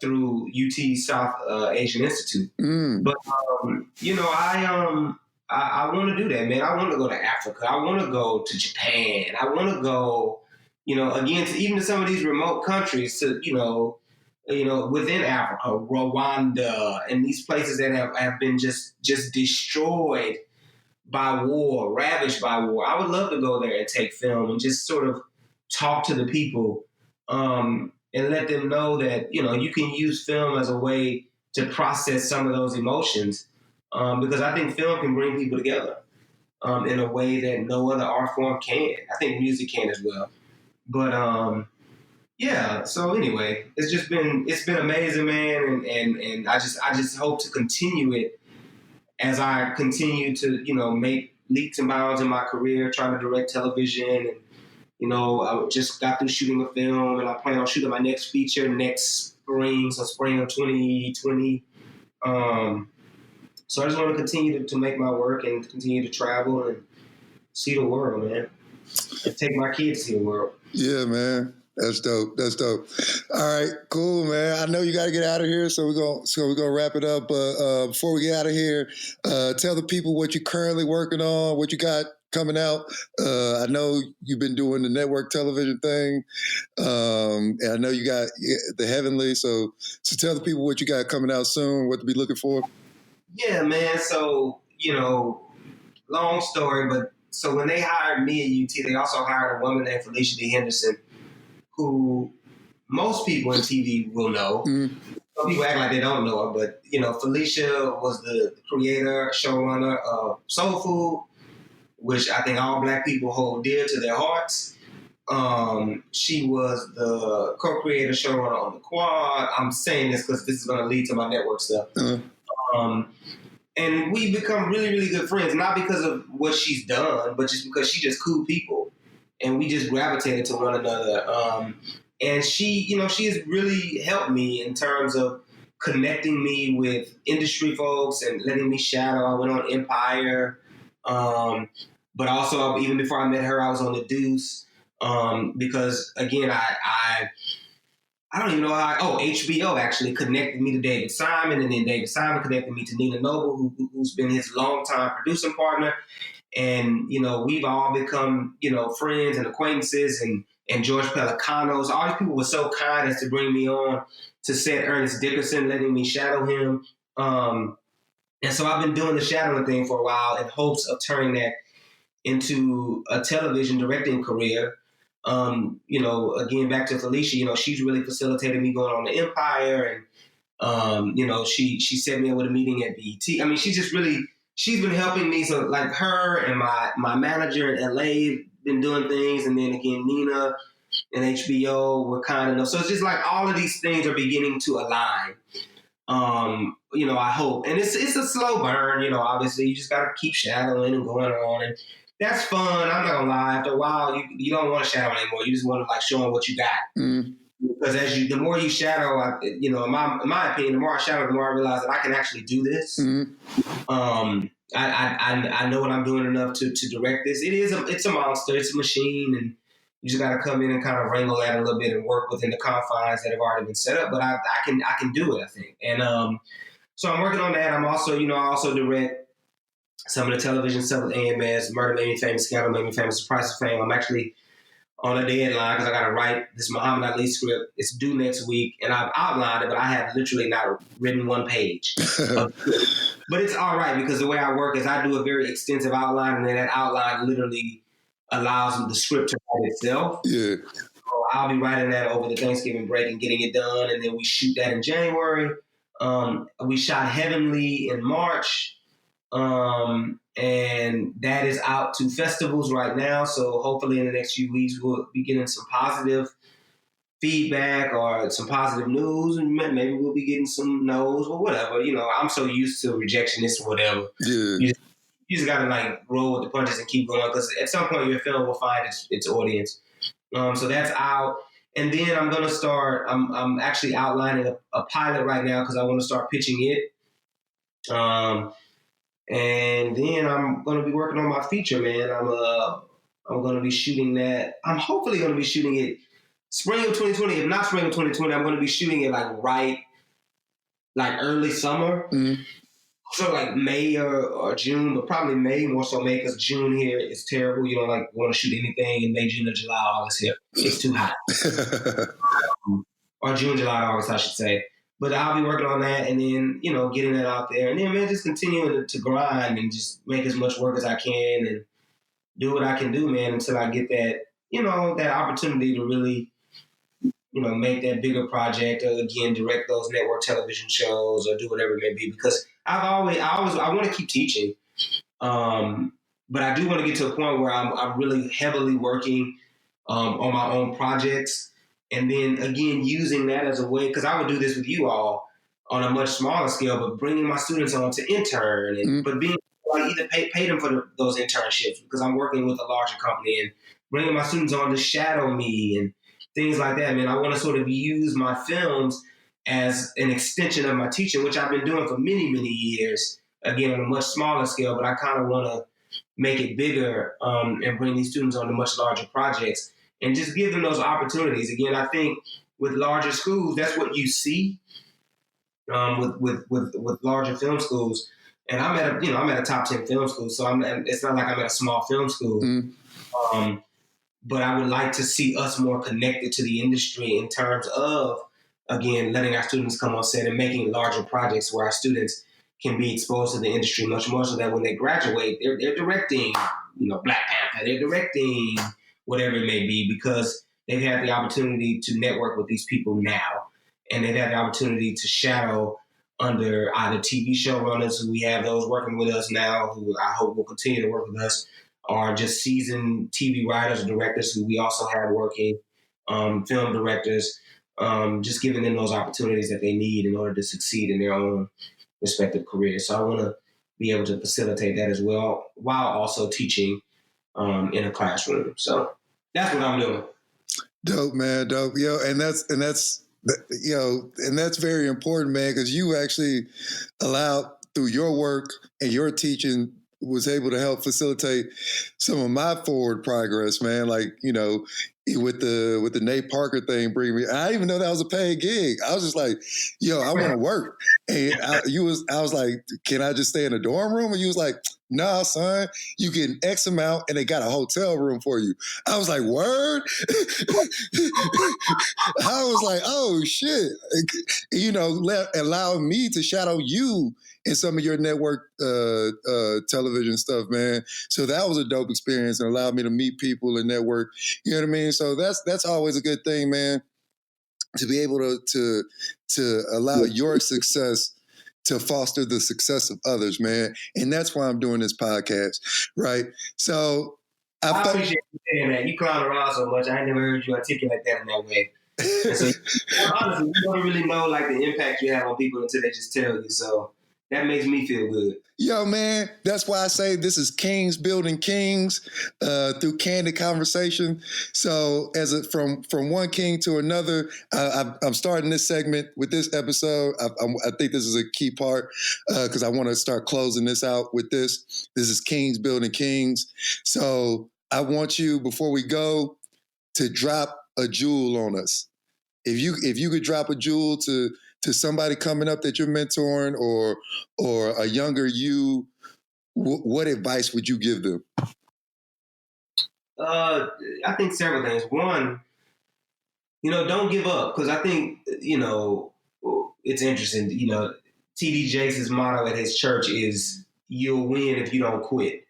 through UT South Asian Institute. But, I want to do that, man. I want to go to Africa. I want to go to Japan. I want to go, again, even to some of these remote countries, to, within Africa, Rwanda, and these places that have been just destroyed by war, ravaged by war. I would love to go there and take film and just sort of talk to the people and let them know that, you can use film as a way to process some of those emotions because I think film can bring people together in a way that no other art form can. I think music can as well. But yeah, so anyway, it's been amazing, man, and I just hope to continue it as I continue to, make leaps and bounds in my career, trying to direct television. And, I just got through shooting a film, and I plan on shooting my next feature next spring, so spring of 2020. So I just want to continue to make my work and continue to travel and see the world, man. And take my kids to see the world. Yeah, man. That's dope. That's dope. All right, cool, man. I know you got to get out of here, so we're gonna wrap it up. But before we get out of here, tell the people what you're currently working on, what you got coming out. I know you've been doing the network television thing, and I know you got the Heavenly. So tell the people what you got coming out soon, what to be looking for. Yeah, man. So long story, but so when they hired me at UT, they also hired a woman named Felicia D. Henderson, who most people in TV will know. Mm-hmm. Some people act like they don't know her, but Felicia was the creator, showrunner of Soul Food, which I think all Black people hold dear to their hearts. She was the co-creator, showrunner on The Quad. I'm saying this because this is going to lead to my network stuff. Mm-hmm. And we become really, really good friends, not because of what she's done, but just because she's just cool people. And we just gravitated to one another. And she has really helped me in terms of connecting me with industry folks and letting me shadow. I went on Empire. But also, even before I met her, I was on The Deuce. Because, again, I don't even know how. HBO actually connected me to David Simon, and then David Simon connected me to Nina Noble, who's been his longtime producing partner. And, we've all become, friends and acquaintances, and George Pelicanos. All these people were so kind as to bring me on to set Ernest Dickerson, letting me shadow him. And so I've been doing the shadowing thing for a while in hopes of turning that into a television directing career. Again, back to Felicia, she's really facilitated me going on the Empire, and, she set me up with a meeting at BET. I mean, she's been helping me. So like her and my manager in LA been doing things. And then again, Nina and HBO were kind enough. So it's just like all of these things are beginning to align. I hope. And it's a slow burn, obviously you just got to keep shadowing and going on. And that's fun. I'm not gonna lie. After a while, you don't want to shadow anymore. You just want to show them what you got. Mm. Because the more you shadow, in my opinion, the more I shadow, the more I realize that I can actually do this. Mm-hmm. I know what I'm doing enough to direct this. It's a monster. It's a machine, and you just got to come in and kind of wrangle at it a little bit and work within the confines that have already been set up. But I can do it, I think. And so I'm working on that. I'm also, I also direct some of the television stuff with AMS, Murder Made Me Famous, Scandal Made Me Famous, Surprise of Fame. I'm actually on a deadline because I got to write this Muhammad Ali script. It's due next week, and I've outlined it, but I have literally not written one page. But it's all right because the way I work is I do a very extensive outline, and then that outline literally allows the script to write itself. Yeah. So I'll be writing that over the Thanksgiving break and getting it done, and then we shoot that in January. We shot Heavenly in March. And that is out to festivals right now. So hopefully in the next few weeks, we'll be getting some positive feedback or some positive news. And maybe we'll be getting some no's or whatever. I'm so used to rejectionist or whatever. Yeah. You just got to roll with the punches and keep going. Because at some point your film will find its audience. So that's out. And then I'm going to start, I'm actually outlining a pilot right now because I want to start pitching it. And then I'm going to be working on my feature, man. I'm going to be shooting that. I'm hopefully going to be shooting it spring of 2020. If not spring of 2020, I'm going to be shooting it early summer. Mm-hmm. So May or June, but probably May, more so May, because June here is terrible. You don't want to shoot anything in May, June, or July, August here. It's too hot. Or June, July, August, I should say. But I'll be working on that and then, getting that out there. And then, man, just continuing to grind and just make as much work as I can and do what I can do, man, until I get that, that opportunity to really, make that bigger project or, again, direct those network television shows or do whatever it may be. Because I want to keep teaching. But I do want to get to a point where I'm really heavily working on my own projects. And then, again, using that as a way, because I would do this with you all on a much smaller scale, but bringing my students on to intern, and, but being like either pay them for those internships because I'm working with a larger company, and bringing my students on to shadow me and things like that. Man, I want to sort of use my films as an extension of my teaching, which I've been doing for many, many years, again, on a much smaller scale, but I kind of want to make it bigger and bring these students on to much larger projects. And just give them those opportunities. Again, I think with larger schools, that's what you see with larger film schools. And I'm at a top 10 film school, so it's not like I'm at a small film school. But I would like to see us more connected to the industry in terms of, again, letting our students come on set and making larger projects where our students can be exposed to the industry much more, so that when they graduate, they're directing, Black Panther, they're directing whatever it may be, because they've had the opportunity to network with these people now. And they've had the opportunity to shadow under either TV showrunners, who we have those working with us now, who I hope will continue to work with us, or just seasoned TV writers or directors who we also have working, film directors, just giving them those opportunities that they need in order to succeed in their own respective careers. So I want to be able to facilitate that as well, while also teaching in a classroom. So that's what I'm doing. Dope, man. Dope. And that's very important, man, because you actually allowed, through your work and your teaching, was able to help facilitate some of my forward progress, man. Like, with the Nate Parker thing, bring me. I didn't even know that was a paid gig. I was just like, I want to work. And I was like, can I just stay in a dorm room? And you was like, nah, son, you get an X amount and they got a hotel room for you. I was like, word? I was like, oh shit. Allowing me to shadow you in some of your network television stuff, man. So that was a dope experience and allowed me to meet people and network. You know what I mean? So that's always a good thing, man, to be able to allow your success to foster the success of others, man. And that's why I'm doing this podcast, right? So I appreciate you saying that. You clown around so much. I ain't never heard you articulate that in that way. And so honestly, you don't really know like the impact you have on people until they just tell you. So that makes me feel good. Yo, man, that's why I say this is Kings Building Kings through candid conversation. So from one king to another, I'm starting this segment with this episode. I think this is a key part because I want to start closing this out with this. This is Kings Building Kings. So I want you, before we go, to drop a jewel on us. If you could drop a jewel to somebody coming up that you're mentoring or a younger you, what advice would you give them? I think several things. One, don't give up, because I think, it's interesting. T.D. Jakes' motto at his church is, you'll win if you don't quit.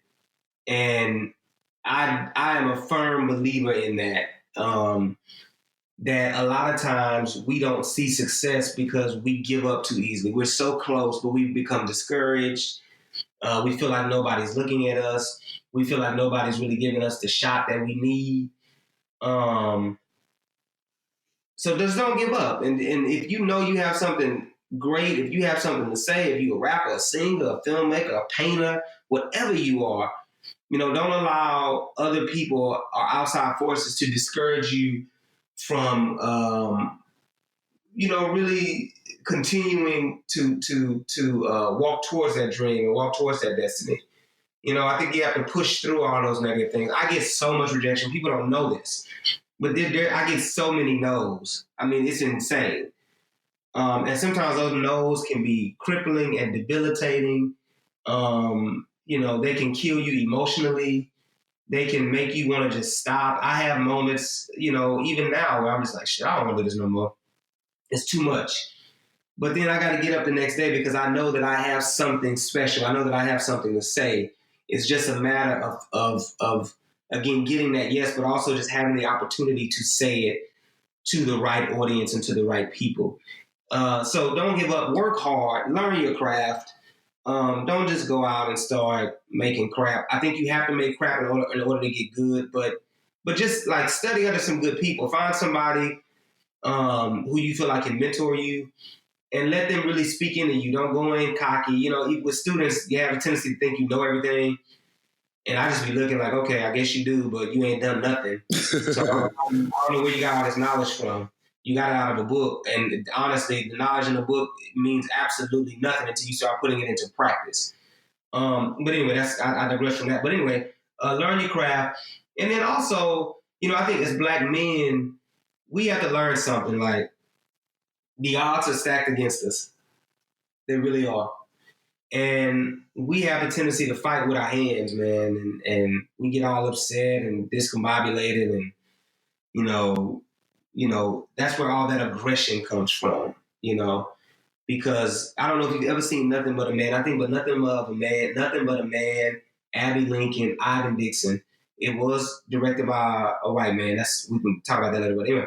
And I am a firm believer in that. That a lot of times we don't see success because we give up too easily. We're so close, but we become discouraged. We feel like nobody's looking at us. We feel like nobody's really giving us the shot that we need. So just don't give up. And if you know you have something great, if you have something to say, if you're a rapper, a singer, a filmmaker, a painter, whatever you are, don't allow other people or outside forces to discourage you from, really continuing to walk towards that dream and walk towards that destiny. I think you have to push through all those negative things. I get so much rejection. People don't know this, but I get so many no's. I mean, it's insane. And sometimes those no's can be crippling and debilitating. They can kill you emotionally. They can make you want to just stop. I have moments, even now, where I'm just like, shit, I don't want to do this no more. It's too much. But then I got to get up the next day because I know that I have something special. I know that I have something to say. It's just a matter of again, getting that yes, but also just having the opportunity to say it to the right audience and to the right people. So don't give up. Work hard. Learn your craft. Don't just go out and start making crap. I think you have to make crap in order to get good, but just like study under some good people. Find somebody who you feel like can mentor you and let them really speak into you. Don't go in cocky. You know, with students, you have a tendency to think you know everything. And I just be looking like, okay, I guess you do, but you ain't done nothing. So I don't know where you got all this knowledge from. You got it out of a book. And honestly, the knowledge in the book means absolutely nothing until you start putting it into practice. But anyway, I digress from that. But anyway, learn your craft. And then also, you know, I think as Black men, we have to learn something. Like, the odds are stacked against us. They really are. And we have a tendency to fight with our hands, man. And we get all upset and discombobulated. And, you know, that's where all that aggression comes from, you know. Because I don't know if you've ever seen Nothing But a Man. I think but Nothing But a Man, Abby Lincoln, Ivan Dixon. It was directed by a white man. We can talk about that later. But anyway,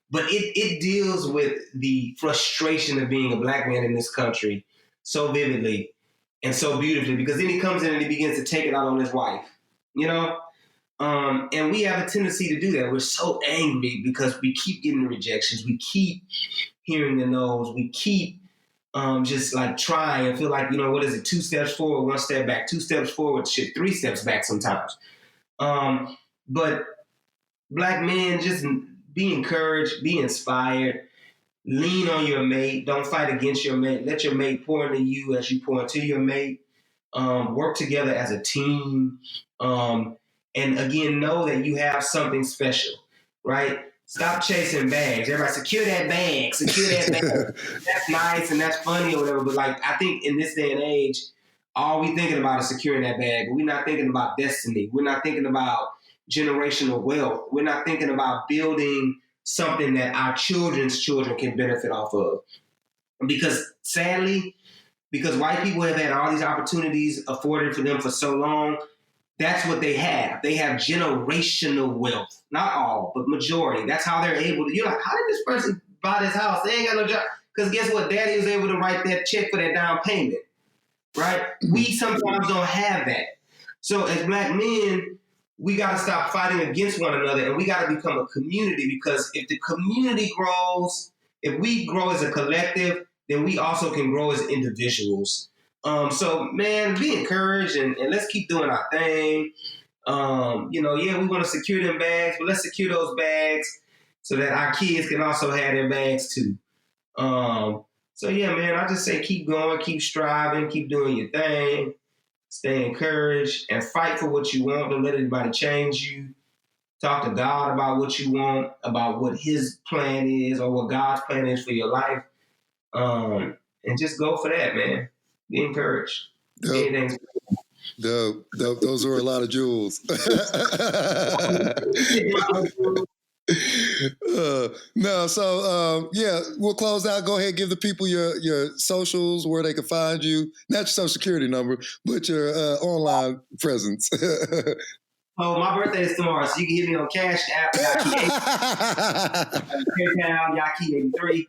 but it deals with the frustration of being a Black man in this country so vividly and so beautifully, because then he comes in and he begins to take it out on his wife, you know? And we have a tendency to do that. We're so angry because we keep getting the rejections. We keep hearing the no's. We keep just like trying and feel like, you know, what is it? 2 steps forward, 1 step back, 2 steps forward, shit, 3 steps back sometimes. But Black men, just be encouraged, be inspired, lean on your mate. Don't fight against your mate. Let your mate pour into you as you pour into your mate. Work together as a team. And again, know that you have something special, right? Stop chasing bags. Everybody, secure that bag. That's nice and that's funny or whatever. But like, I think in this day and age, all we thinking about is securing that bag. We're not thinking about destiny. We're not thinking about generational wealth. We're not thinking about building something that our children's children can benefit off of. Because sadly, because white people have had all these opportunities afforded for them for so long, that's what they have. They have generational wealth. Not all, but majority. That's how they're able to. You're like, how did this person buy this house? They ain't got no job. Because guess what? Daddy was able to write that check for that down payment, right? We sometimes don't have that. So as Black men, we got to stop fighting against one another, and we got to become a community, because if the community grows, if we grow as a collective, then we also can grow as individuals. So, man, be encouraged and let's keep doing our thing. You know, yeah, we want to secure them bags, but let's secure those bags so that our kids can also have their bags too. So, yeah, man, I just say keep going, keep striving, keep doing your thing, stay encouraged, and fight for what you want. Don't let anybody change you. Talk to God about what you want, about what His plan is or what God's plan is for your life. And just go for that, man. Be encouraged. Those were a lot of jewels. Yeah, we'll close out. Go ahead, give the people your socials, where they can find you. Not your social security number, but your online presence. Oh, my birthday is tomorrow, so you can hit me on Cash App, Ya'Ke, PayPal, Ya'Ke83,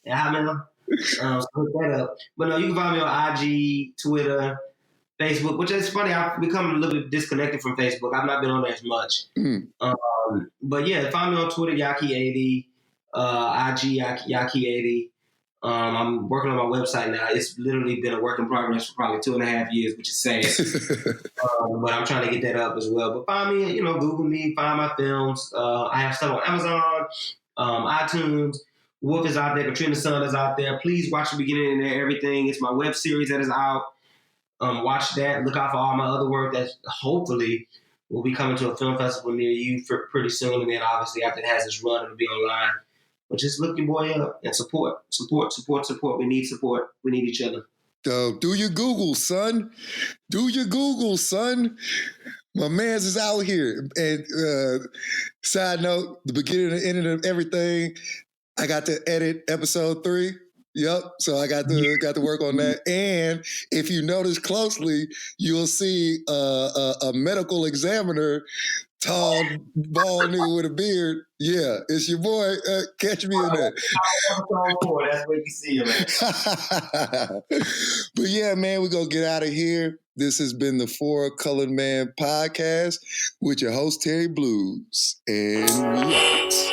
and Hotmail. So hook that up. But no, you can find me on IG, Twitter, Facebook, which is funny. I've become a little bit disconnected from Facebook. I've not been on there as much. But yeah, find me on Twitter, Ya'Ke80, IG, Ya'Ke80. I'm working on my website now. It's literally been a work in progress for probably 2.5 years, which is sad. But I'm trying to get that up as well. But find me, you know, Google me, find my films. I have stuff on Amazon, iTunes. Wolf is out there. Katrina Sun is out there. Please watch the beginning and everything. It's my web series that is out. Watch that. Look out for all my other work that hopefully will be coming to a film festival near you pretty soon. And then obviously after it has its run, it'll be online. But just look your boy up and support. We need support. We need each other. Do your Google, son. Do your Google, son. My man's is out here. And side note, the beginning and ending of everything, I got to edit episode 3. Yep. So I got to work on that. And if you notice closely, you'll see a medical examiner, tall, bald nigga with a beard. Yeah, it's your boy. Catch me in that. That's what you see him at. But yeah, man, we're going to get out of here. This has been the Four Colored Man podcast with your host, Terry Bluez. And we out.